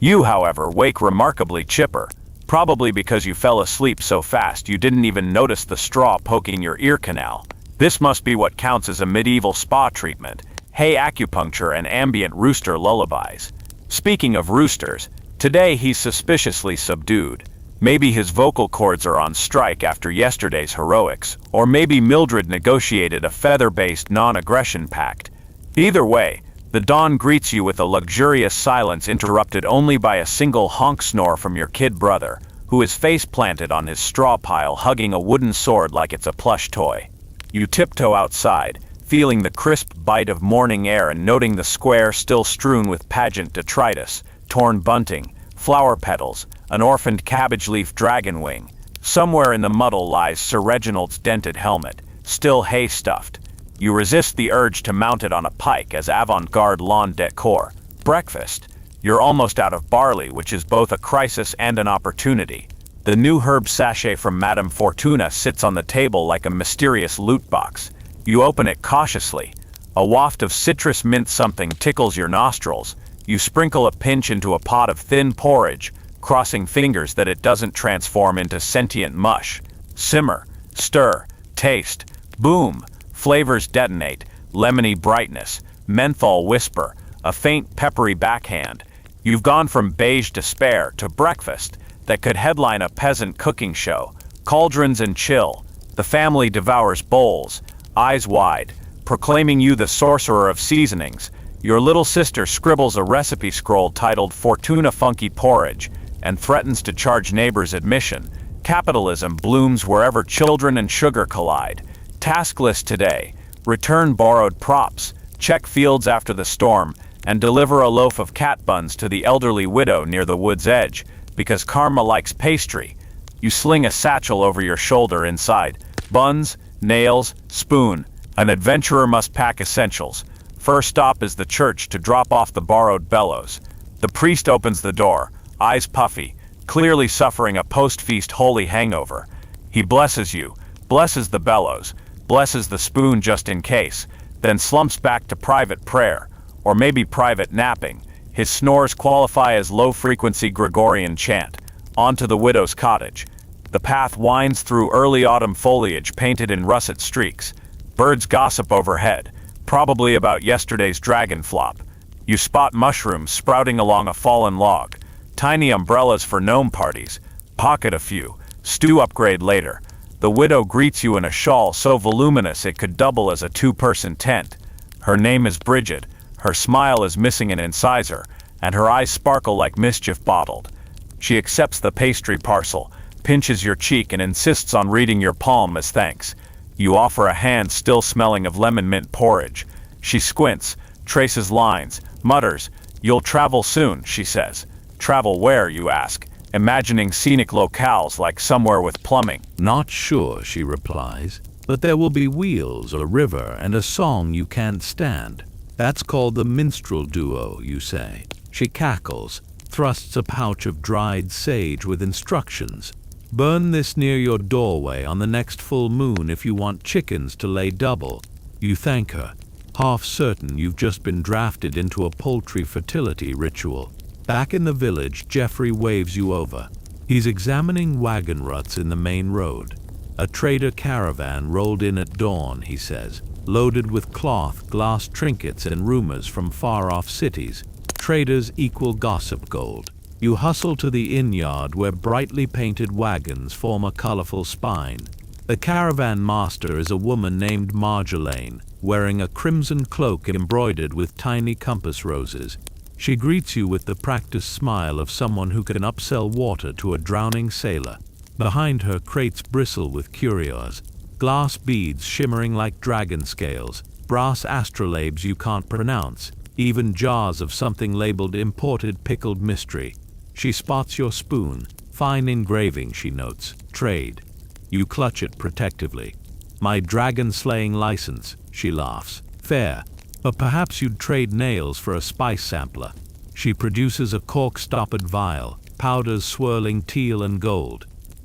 You, however, wake remarkably chipper, probably because you fell asleep so fast you didn't even notice the straw poking your ear canal. This must be what counts as a medieval spa treatment, hay acupuncture and ambient rooster lullabies. Speaking of roosters, today he's suspiciously subdued. Maybe his vocal cords are on strike after yesterday's heroics, or maybe Mildred negotiated a feather-based non-aggression pact. Either way, the dawn greets you with a luxurious silence interrupted only by a single honk snore from your kid brother, who is face planted on his straw pile hugging a wooden sword like it's a plush toy. You tiptoe outside, feeling the crisp bite of morning air and noting the square still strewn with pageant detritus, torn bunting, flower petals, an orphaned cabbage leaf dragon wing. Somewhere in the muddle lies Sir Reginald's dented helmet, still hay-stuffed. You resist the urge to mount it on a pike as avant-garde lawn decor. Breakfast. You're almost out of barley, which is both a crisis and an opportunity. The new herb sachet from Madame Fortuna sits on the table like a mysterious loot box. You open it cautiously. A waft of citrus mint something tickles your nostrils. You sprinkle a pinch into a pot of thin porridge, crossing fingers that it doesn't transform into sentient mush. Simmer, stir, taste, boom. Flavors detonate, lemony brightness, menthol whisper, a faint peppery backhand. You've gone from beige despair to breakfast that could headline a peasant cooking show. Cauldrons and chill. The family devours bowls, eyes wide, proclaiming you the sorcerer of seasonings. Your little sister scribbles a recipe scroll titled Fortuna Funky Porridge and threatens to charge neighbors admission. Capitalism blooms wherever children and sugar collide. Task list today: return borrowed props, check fields after the storm, and deliver a loaf of cat buns to the elderly widow near the wood's edge, because karma likes pastry. You sling a satchel over your shoulder inside. Buns, nails, spoon, An adventurer must pack essentials. First stop is the church to drop off the borrowed bellows. The priest opens the door, eyes puffy, clearly suffering a post-feast holy hangover. He blesses you, blesses the bellows, blesses the spoon just in case, then slumps back to private prayer, or maybe private napping. His snores qualify as low-frequency Gregorian chant. On to the widow's cottage. The path winds through early autumn foliage painted in russet streaks. Birds gossip overhead, probably about yesterday's dragon flop. You spot mushrooms sprouting along a fallen log. Tiny umbrellas for gnome parties. Pocket a few. Stew upgrade later. The widow greets you in a shawl so voluminous it could double as a two-person tent. Her name is Bridget. Her smile is missing an incisor, and her eyes sparkle like mischief bottled. She accepts the pastry parcel, pinches your cheek and insists on reading your palm as thanks. You offer a hand still smelling of lemon mint porridge. She squints, traces lines, mutters, "You'll travel soon," she says. Travel where, you ask, imagining scenic locales like somewhere with plumbing. Not sure, she replies, but there will be wheels, a river, and a song you can't stand. That's called the minstrel duo, you say. She cackles, thrusts a pouch of dried sage with instructions. Burn this near your doorway on the next full moon if you want chickens to lay double. You thank her, half certain you've just been drafted into a poultry fertility ritual. Back in the village, Jeffrey waves you over. He's examining wagon ruts in the main road. A trader caravan rolled in at dawn, he says, loaded with cloth, glass trinkets and rumors from far-off cities. Traders equal gossip gold. You hustle to the inn yard where brightly painted wagons form a colorful spine. The caravan master is a woman named Marjolaine, wearing a crimson cloak embroidered with tiny compass roses. She greets you with the practiced smile of someone who can upsell water to a drowning sailor. Behind her, crates bristle with curios, glass beads shimmering like dragon scales, brass astrolabes you can't pronounce, even jars of something labeled imported pickled mystery. She spots your spoon, fine engraving, she notes, trade. You clutch it protectively. My dragon-slaying license, she laughs. Fair, but perhaps you'd trade nails for a spice sampler. She produces a cork-stoppered vial, powders swirling teal and gold.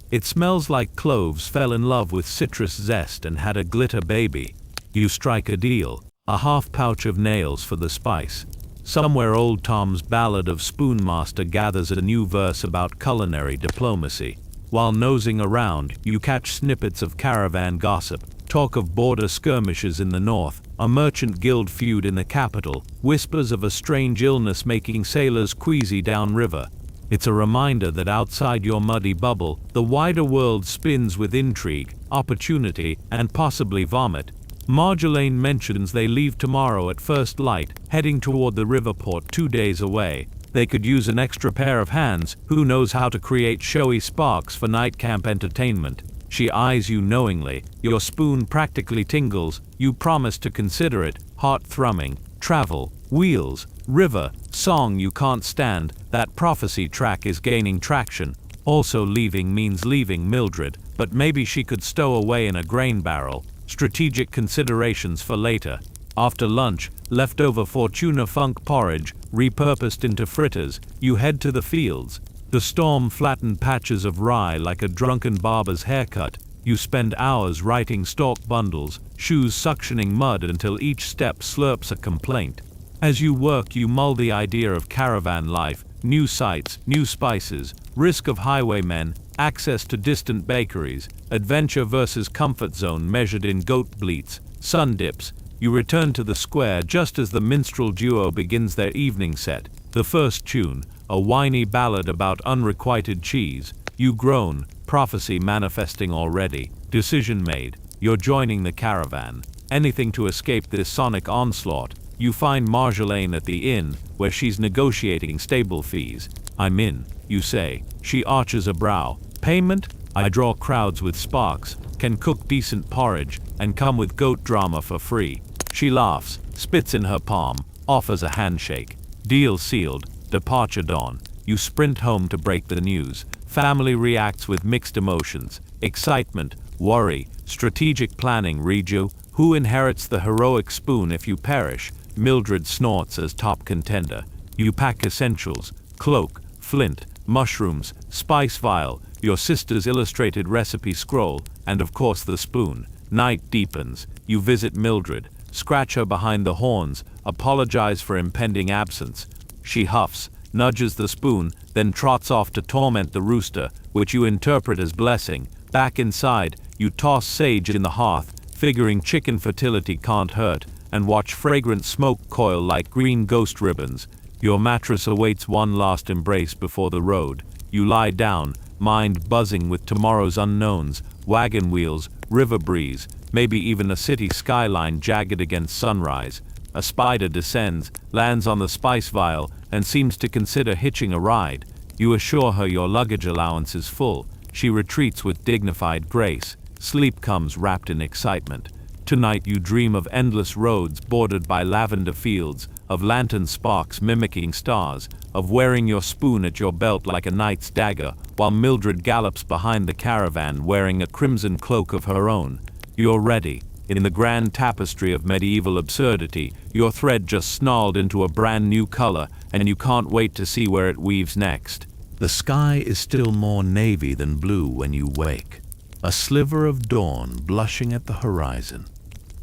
It smells like cloves fell in love with citrus zest and had a glitter baby. You strike a deal, a half pouch of nails for the spice. Somewhere old Tom's Ballad of Spoonmaster gathers a new verse about culinary diplomacy. While nosing around, you catch snippets of caravan gossip, talk of border skirmishes in the north, a merchant guild feud in the capital, whispers of a strange illness making sailors queasy downriver. It's a reminder that outside your muddy bubble, the wider world spins with intrigue, opportunity, and possibly vomit. Marjolaine mentions they leave tomorrow at first light, heading toward the river port 2 days away. They could use an extra pair of hands, who knows how to create showy sparks for night camp entertainment. She eyes you knowingly, your spoon practically tingles, you promise to consider it, heart thrumming. Travel, wheels, river, song you can't stand, that prophecy track is gaining traction. Also leaving means leaving Mildred, but maybe she could stow away in a grain barrel. Strategic considerations for later. After lunch, leftover Fortuna Funk porridge, repurposed into fritters, you head to the fields. The storm flattened patches of rye like a drunken barber's haircut. You spend hours writing stalk bundles, shoes suctioning mud until each step slurps a complaint. As you work, you mull the idea of caravan life, new sights, new spices, risk of highwaymen, access to distant bakeries, adventure versus comfort zone measured in goat bleats, sun dips. You return to the square just as the minstrel duo begins their evening set. The first tune, a whiny ballad about unrequited cheese. You groan, prophecy manifesting already. Decision made. You're joining the caravan. Anything to escape this sonic onslaught. You find Marjolaine at the inn, where she's negotiating stable fees. I'm in, you say. She arches a brow. Payment? I draw crowds with sparks, can cook decent porridge, and come with goat drama for free. She laughs, spits in her palm, offers a handshake. Deal sealed, departure dawn. You sprint home to break the news. Family reacts with mixed emotions. Excitement, worry, strategic planning. Read you, Who inherits the heroic spoon if you perish? Mildred snorts as top contender. You pack essentials: cloak, flint, mushrooms, spice vial, your sister's illustrated recipe scroll, and of course the spoon. Night deepens. You visit Mildred, scratch her behind the horns, apologize for impending absence. She huffs, nudges the spoon, then trots off to torment the rooster, which you interpret as blessing. Back inside, you toss sage in the hearth, figuring chicken fertility can't hurt, and watch fragrant smoke coil like green ghost ribbons. Your mattress awaits one last embrace before the road. You lie down, mind buzzing with tomorrow's unknowns: wagon wheels, river breeze, maybe even a city skyline jagged against sunrise. A spider descends, lands on the spice vial, and seems to consider hitching a ride. You assure her your luggage allowance is full. She retreats with dignified grace. Sleep comes wrapped in excitement. Tonight you dream of endless roads bordered by lavender fields, of lantern sparks mimicking stars, of wearing your spoon at your belt like a knight's dagger, while Mildred gallops behind the caravan wearing a crimson cloak of her own. You're ready. In the grand tapestry of medieval absurdity, your thread just snarled into a brand new color, and you can't wait to see where it weaves next. The sky is still more navy than blue when you wake, a sliver of dawn blushing at the horizon.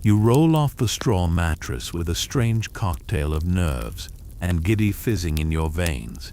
You roll off the straw mattress with a strange cocktail of nerves and giddy fizzing in your veins.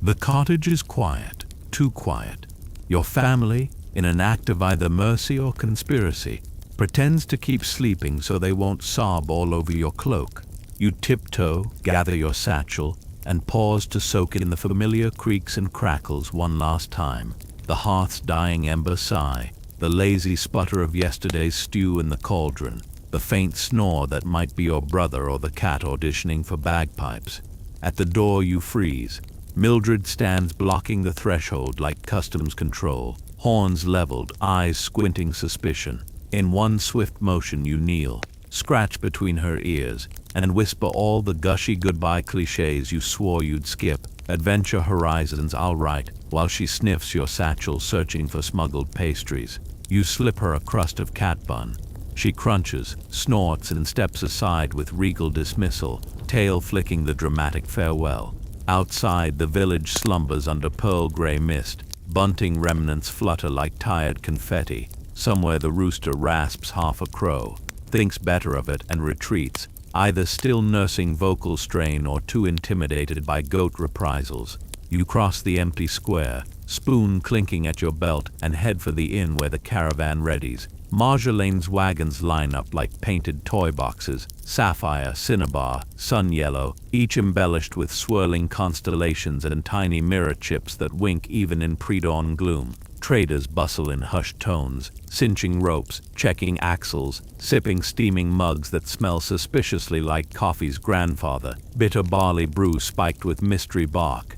The cottage is quiet, too quiet. Your family, in an act of either mercy or conspiracy, pretends to keep sleeping so they won't sob all over your cloak. You tiptoe, gather your satchel, and pause to soak it in the familiar creaks and crackles one last time. The hearth's dying ember sigh, the lazy sputter of yesterday's stew in the cauldron, the faint snore that might be your brother or the cat auditioning for bagpipes. At the door you freeze. Mildred stands blocking the threshold like customs control, horns leveled, eyes squinting suspicion. In one swift motion you kneel, scratch between her ears, and whisper all the gushy goodbye cliches you swore you'd skip. Adventure horizons, I'll write, while she sniffs your satchel searching for smuggled pastries. You slip her a crust of cat bun. She crunches, snorts, and steps aside with regal dismissal, tail flicking the dramatic farewell. Outside, the village slumbers under pearl-gray mist. Bunting remnants flutter like tired confetti. Somewhere the rooster rasps half a crow, thinks better of it, and retreats, either still nursing vocal strain or too intimidated by goat reprisals. You cross the empty square, spoon clinking at your belt, and head for the inn where the caravan readies. Marjolaine's wagons line up like painted toy boxes, sapphire, cinnabar, sun yellow, each embellished with swirling constellations and tiny mirror chips that wink even in pre-dawn gloom. Traders bustle in hushed tones, cinching ropes, checking axles, sipping steaming mugs that smell suspiciously like coffee's grandfather, bitter barley brew spiked with mystery bark.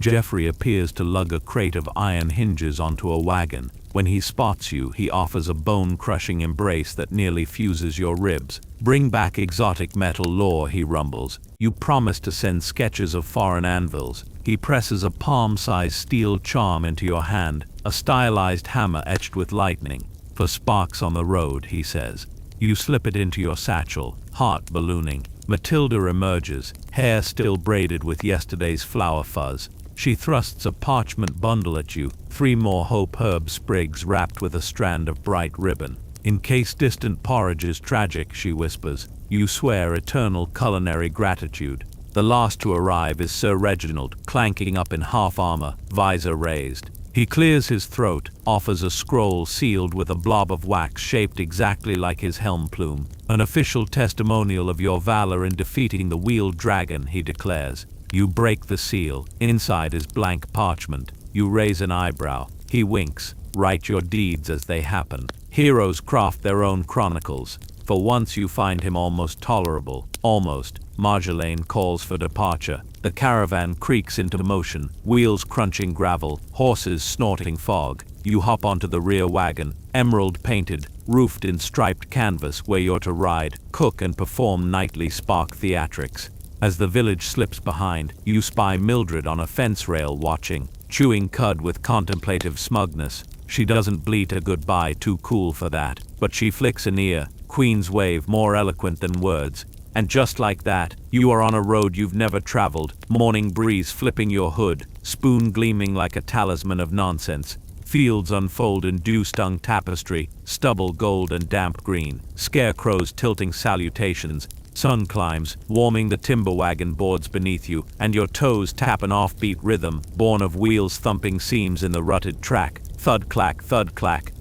Geoffrey appears to lug a crate of iron hinges onto a wagon. When he spots you, he offers a bone-crushing embrace that nearly fuses your ribs. Bring back exotic metal lore, he rumbles. You promise to send sketches of foreign anvils. He presses a palm-sized steel charm into your hand, a stylized hammer etched with lightning. For sparks on the road, he says. You slip it into your satchel, heart ballooning. Matilda emerges, hair still braided with yesterday's flower fuzz. She thrusts a parchment bundle at you, 3 more hope herb sprigs wrapped with a strand of bright ribbon. In case distant porridge is tragic, she whispers. You swear eternal culinary gratitude. The last to arrive is Sir Reginald, clanking up in half armor, visor raised. He clears his throat, offers a scroll sealed with a blob of wax shaped exactly like his helm plume. An official testimonial of your valor in defeating the wheeled dragon, he declares. You break the seal. Inside is blank parchment. You raise an eyebrow. He winks. Write your deeds as they happen. Heroes craft their own chronicles. For once you find him almost tolerable. Almost. Marjolaine calls for departure. The caravan creaks into motion, wheels crunching gravel, horses snorting fog. You hop onto the rear wagon, emerald painted, roofed in striped canvas, where you're to ride, cook, and perform nightly spark theatrics. As the village slips behind, you spy Mildred on a fence rail watching, chewing cud with contemplative smugness. She doesn't bleat a goodbye, too cool for that, but she flicks an ear, Queen's wave more eloquent than words. And just like that, you are on a road you've never traveled, morning breeze flipping your hood, spoon gleaming like a talisman of nonsense. Fields unfold in dew-stung tapestry, stubble gold and damp green, scarecrows tilting salutations, sun climbs, warming the timber wagon boards beneath you, and your toes tap an offbeat rhythm, born of wheels thumping seams in the rutted track. Thud clack,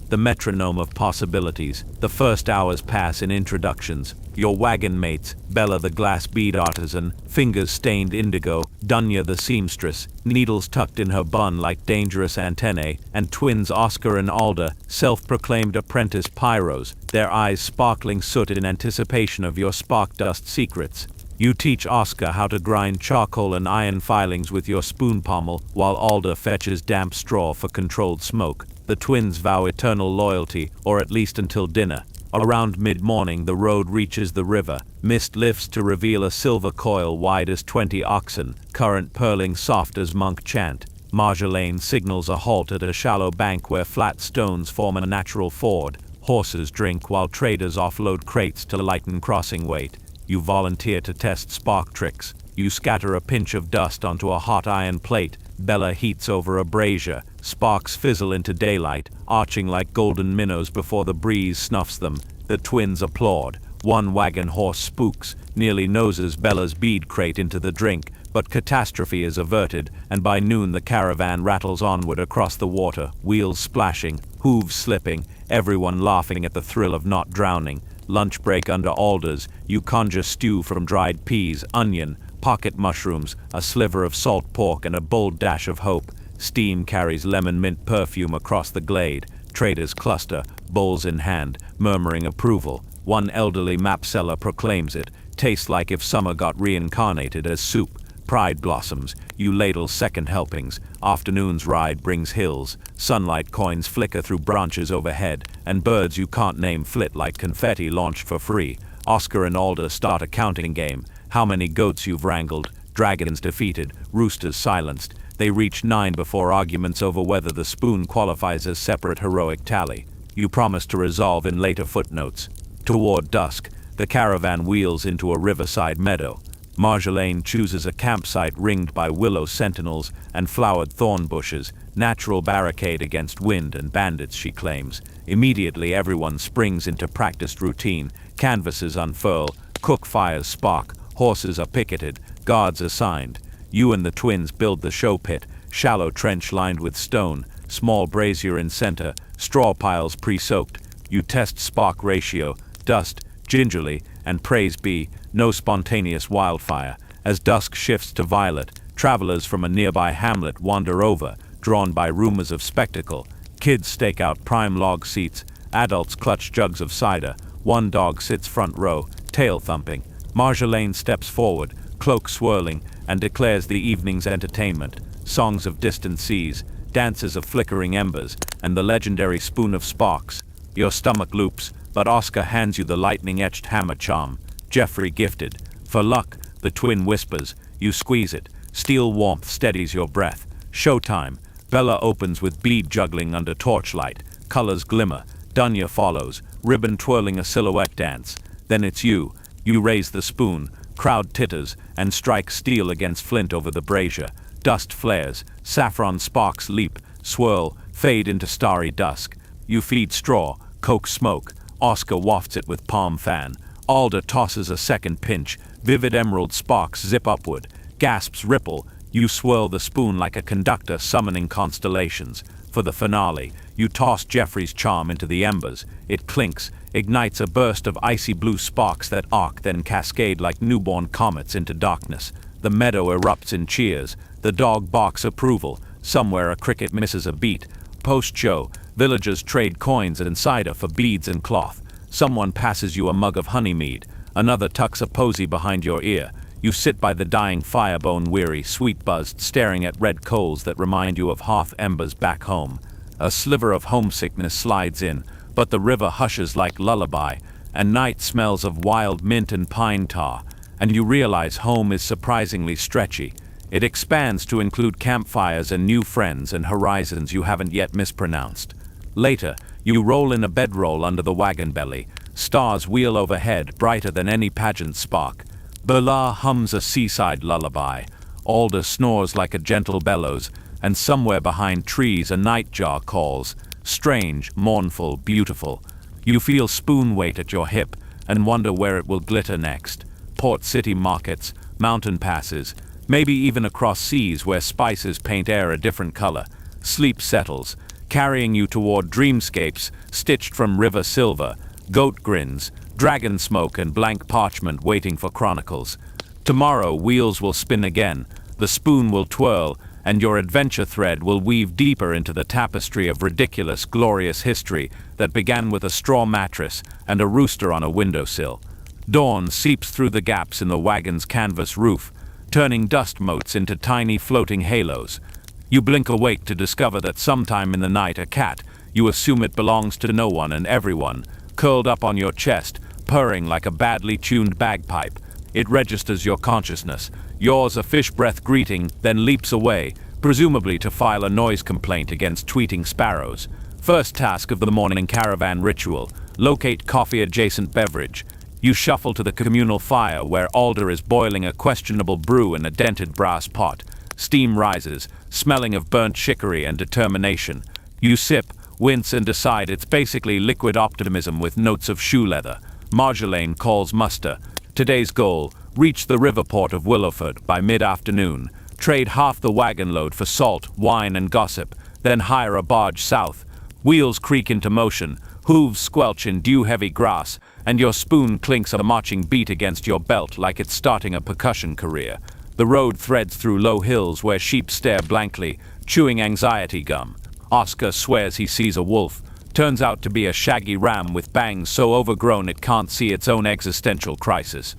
the metronome of possibilities. The first hours pass in introductions. Your wagon mates, Bella the glass bead artisan, fingers stained indigo, Dunya the seamstress, needles tucked in her bun like dangerous antennae, and twins Oscar and Alda, self-proclaimed apprentice pyros, their eyes sparkling soot in anticipation of your spark dust secrets. You teach Oscar how to grind charcoal and iron filings with your spoon pommel, while Alda fetches damp straw for controlled smoke. The twins vow eternal loyalty, or at least until dinner. Around mid-morning the road reaches the river. Mist lifts to reveal a silver coil wide as 20 oxen, current purling soft as monk chant. Marjolaine signals a halt at a shallow bank where flat stones form a natural ford. Horses drink while traders offload crates to lighten crossing weight. You volunteer to test spark tricks. You scatter a pinch of dust onto a hot iron plate. Bella heats over a brazier. Sparks fizzle into daylight, arching like golden minnows before the breeze snuffs them. The twins applaud. One wagon horse spooks, nearly noses Bella's bead crate into the drink, but catastrophe is averted, and by noon the caravan rattles onward across the water, wheels splashing, hooves slipping, everyone laughing at the thrill of not drowning. Lunch break under alders, you conjure stew from dried peas, onion, pocket mushrooms, a sliver of salt pork, and a bold dash of hope. Steam carries lemon mint perfume across the glade. Traders cluster, bowls in hand, murmuring approval. One elderly map seller proclaims it, tastes like if summer got reincarnated as soup. Pride blossoms, you ladle second helpings. Afternoon's ride brings hills. Sunlight coins flicker through branches overhead, and birds you can't name flit like confetti launched for free. Oscar and Alda start a counting game. How many goats you've wrangled, dragons defeated, roosters silenced. They reach 9 before arguments over whether the spoon qualifies as separate heroic tally. You promise to resolve in later footnotes. Toward dusk, the caravan wheels into a riverside meadow. Marjolaine chooses a campsite ringed by willow sentinels and flowered thorn bushes, natural barricade against wind and bandits, she claims. Immediately everyone springs into practiced routine. Canvases unfurl, cook fires spark, horses are picketed, guards assigned. You and the twins build the show pit, shallow trench lined with stone, small brazier in center, straw piles pre-soaked. You test spark ratio, dust, gingerly, and praise be, no spontaneous wildfire. As dusk shifts to violet, travelers from a nearby hamlet wander over, drawn by rumors of spectacle. Kids stake out prime log seats, adults clutch jugs of cider. One dog sits front row, tail thumping. Marjolaine steps forward, cloak swirling, and declares the evening's entertainment. Songs of distant seas, dances of flickering embers, and the legendary spoon of sparks. Your stomach loops, but Oscar hands you the lightning-etched hammer charm. Geoffrey gifted. For luck, the twin whispers. You squeeze it. Steel warmth steadies your breath. Showtime. Bella opens with bead juggling under torchlight. Colors glimmer. Dunya follows, ribbon twirling a silhouette dance. Then it's you. You raise the spoon. Crowd titters, and strike steel against flint over the brazier. Dust flares. Saffron sparks leap, swirl, fade into starry dusk. You feed straw, coke smoke. Oscar wafts it with palm fan. Alda tosses a second pinch. Vivid emerald sparks zip upward. Gasps ripple. You swirl the spoon like a conductor summoning constellations. For the finale, you toss Geoffrey's charm into the embers. It clinks, ignites a burst of icy blue sparks that arc, then cascade like newborn comets into darkness. The meadow erupts in cheers. The dog barks approval. Somewhere a cricket misses a beat. Post-show, villagers trade coins and cider for beads and cloth. Someone passes you a mug of honeymead. Another tucks a posy behind your ear. You sit by the dying fire, bone-weary, sweet-buzzed, staring at red coals that remind you of hearth embers back home. A sliver of homesickness slides in, but the river hushes like lullaby, and night smells of wild mint and pine tar, and you realize home is surprisingly stretchy. It expands to include campfires and new friends and horizons you haven't yet mispronounced. Later, you roll in a bedroll under the wagon belly. Stars wheel overhead, brighter than any pageant spark. Barley hums a seaside lullaby. Alder snores like a gentle bellows, and somewhere behind trees a nightjar calls. Strange, mournful, beautiful. You feel spoon weight at your hip and wonder where it will glitter next. Port city markets, mountain passes, maybe even across seas where spices paint air a different color. Sleep settles, carrying you toward dreamscapes stitched from river silver, goat grins, dragon smoke and blank parchment waiting for chronicles. Tomorrow wheels will spin again, the spoon will twirl, and your adventure thread will weave deeper into the tapestry of ridiculous, glorious history that began with a straw mattress and a rooster on a windowsill. Dawn seeps through the gaps in the wagon's canvas roof, turning dust motes into tiny floating halos. You blink awake to discover that sometime in the night a cat, you assume it belongs to no one and everyone, curled up on your chest, purring like a badly tuned bagpipe. It registers your consciousness, yaws a fish breath greeting, then leaps away, presumably to file a noise complaint against tweeting sparrows. First task of the morning caravan ritual, locate coffee-adjacent beverage. You shuffle to the communal fire where Alder is boiling a questionable brew in a dented brass pot. Steam rises, smelling of burnt chicory and determination. You sip, wince and decide it's basically liquid optimism with notes of shoe leather. Marjolaine calls muster. Today's goal, reach the river port of Willowford by mid-afternoon. Trade half the wagon load for salt, wine and gossip, then hire a barge south. Wheels creak into motion, hooves squelch in dew-heavy grass, and your spoon clinks a marching beat against your belt like it's starting a percussion career. The road threads through low hills where sheep stare blankly, chewing anxiety gum. Oscar swears he sees a wolf. Turns out to be a shaggy ram with bangs so overgrown it can't see its own existential crisis.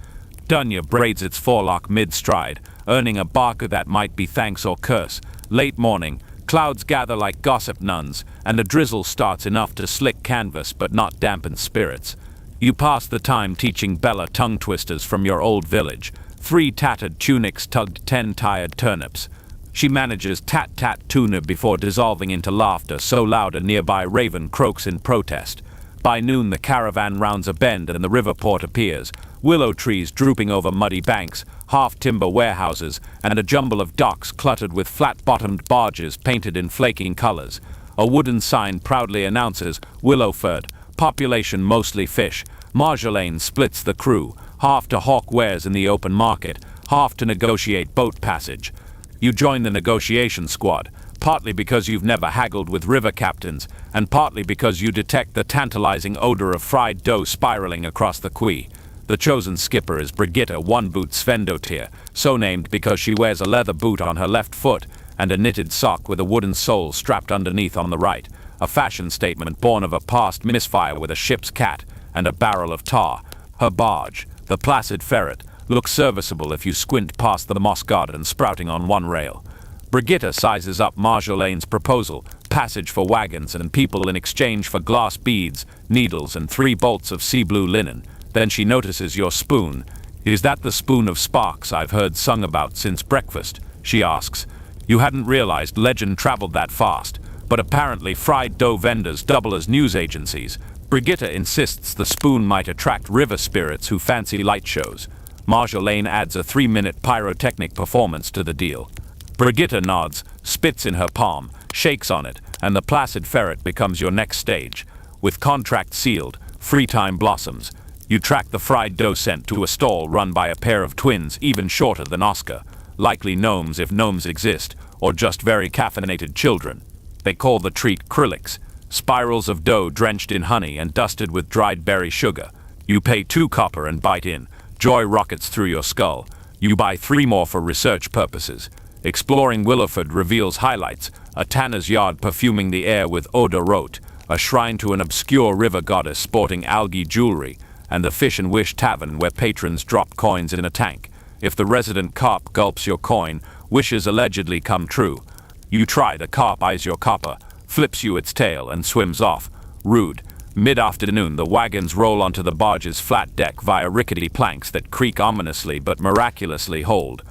Dunya braids its forelock mid-stride, earning a barker that might be thanks or curse. Late morning, clouds gather like gossip nuns, and a drizzle starts enough to slick canvas but not dampen spirits. You pass the time teaching Bella tongue twisters from your old village. 3 tattered tunics tugged 10 tired turnips. She manages tat-tat tuna before dissolving into laughter so loud a nearby raven croaks in protest. By noon the caravan rounds a bend and the river port appears. Willow trees drooping over muddy banks, half-timber warehouses, and a jumble of docks cluttered with flat-bottomed barges painted in flaking colors. A wooden sign proudly announces Willowford, population mostly fish. Marjolaine splits the crew, half to hawk wares in the open market, half to negotiate boat passage. You join the negotiation squad, partly because you've never haggled with river captains, and partly because you detect the tantalizing odor of fried dough spiraling across the quay. The chosen skipper is Brigitta One-Boot Svendotir, so named because she wears a leather boot on her left foot and a knitted sock with a wooden sole strapped underneath on the right, a fashion statement born of a past misfire with a ship's cat and a barrel of tar. Her barge, the Placid Ferret, looks serviceable if you squint past the moss garden sprouting on one rail. Brigitta sizes up Marjolaine's proposal, passage for wagons and people in exchange for glass beads, needles and 3 bolts of sea blue linen. Then she notices your spoon. Is that the spoon of sparks I've heard sung about since breakfast? She asks. You hadn't realized legend traveled that fast, but apparently fried dough vendors double as news agencies. Brigitta insists the spoon might attract river spirits who fancy light shows. Marjolaine adds a 3-minute pyrotechnic performance to the deal. Brigitta nods, spits in her palm, shakes on it, and the Placid Ferret becomes your next stage. With contract sealed, free time blossoms. You track the fried dough scent to a stall run by a pair of twins even shorter than Oscar, likely gnomes if gnomes exist, or just very caffeinated children. They call the treat crullix, spirals of dough drenched in honey and dusted with dried berry sugar. You pay 2 copper and bite in. Joy rockets through your skull. You buy 3 more for research purposes. Exploring Willowford reveals highlights, a tanner's yard perfuming the air with eau de rote, a shrine to an obscure river goddess sporting algae jewelry, and the Fish and Wish Tavern where patrons drop coins in a tank. If the resident carp gulps your coin, wishes allegedly come true. You try, the carp eyes your copper, flips you its tail and swims off. Rude. Mid-afternoon, the wagons roll onto the barge's flat deck via rickety planks that creak ominously but miraculously hold.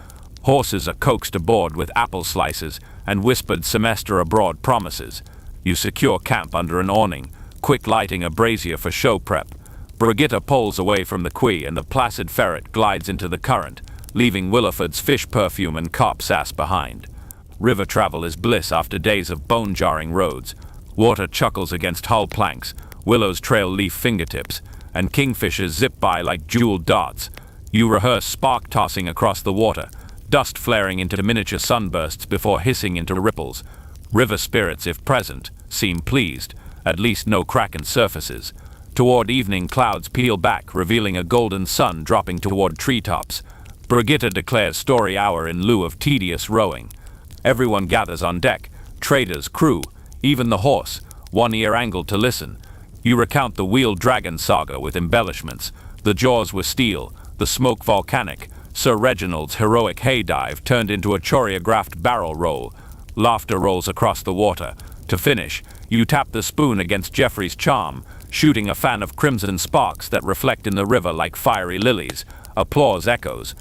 Horses are coaxed aboard with apple slices and whispered semester abroad promises. You secure camp under an awning, quick lighting a brazier for show prep. Brigitta pulls away from the quay and the placid ferret glides into the current, leaving Williford's fish perfume and cop sass behind. River travel is bliss after days of bone-jarring roads. Water chuckles against hull planks, willows trail leaf fingertips, and kingfishers zip by like jeweled darts. You rehearse spark tossing across the water, dust flaring into miniature sunbursts before hissing into ripples. River spirits, if present, seem pleased, at least no cracking surfaces. Toward evening, clouds peel back, revealing a golden sun dropping toward treetops. Brigitta declares story hour in lieu of tedious rowing. Everyone gathers on deck, traders, crew, even the horse, one ear angled to listen. You recount the wheeled dragon saga with embellishments. The jaws were steel, the smoke volcanic. Sir Reginald's heroic hay dive turned into a choreographed barrel roll. Laughter rolls across the water. To finish, you tap the spoon against Geoffrey's charm, shooting a fan of crimson sparks that reflect in the river like fiery lilies. Applause echoes.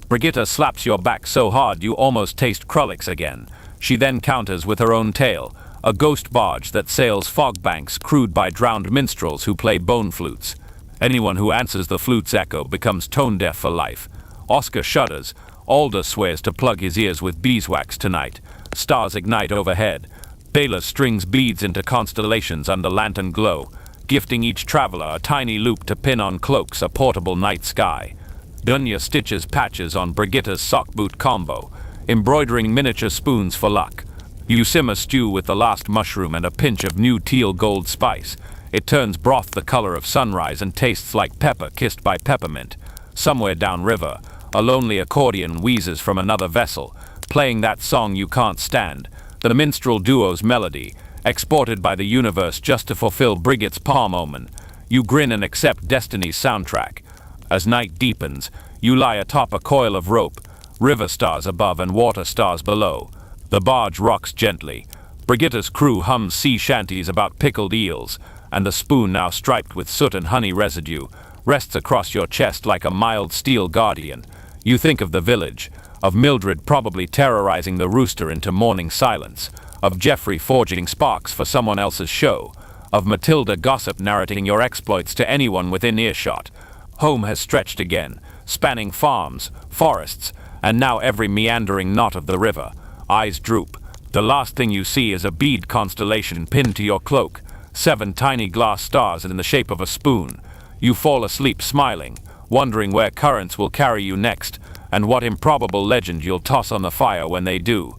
Brigitta slaps your back so hard you almost taste crullix again. She then counters with her own tale, a ghost barge that sails fog banks crewed by drowned minstrels who play bone flutes. Anyone who answers the flute's echo becomes tone-deaf for life. Oscar shudders. Alder swears to plug his ears with beeswax tonight. Stars ignite overhead. Bela strings beads into constellations under lantern glow, gifting each traveler a tiny loop to pin on cloaks, a portable night sky. Dunya stitches patches on Brigitta's sock boot combo, embroidering miniature spoons for luck. You simmer stew with the last mushroom and a pinch of new teal gold spice. It turns broth the color of sunrise and tastes like pepper kissed by peppermint. Somewhere downriver, a lonely accordion wheezes from another vessel, playing that song you can't stand, the minstrel duo's melody, exported by the universe just to fulfill Brigitte's palm omen. You grin and accept destiny's soundtrack. As night deepens, you lie atop a coil of rope, river stars above and water stars below. The barge rocks gently. Brigitta's crew hums sea shanties about pickled eels, and the spoon, now striped with soot and honey residue, rests across your chest like a mild steel guardian. You think of the village, of Mildred probably terrorizing the rooster into morning silence, of Geoffrey forging sparks for someone else's show, of Matilda gossip narrating your exploits to anyone within earshot. Home has stretched again, spanning farms, forests, and now every meandering knot of the river. Eyes droop. The last thing you see is a bead constellation pinned to your cloak, 7 tiny glass stars in the shape of a spoon. You fall asleep smiling, wondering where currents will carry you next, and what improbable legend you'll toss on the fire when they do.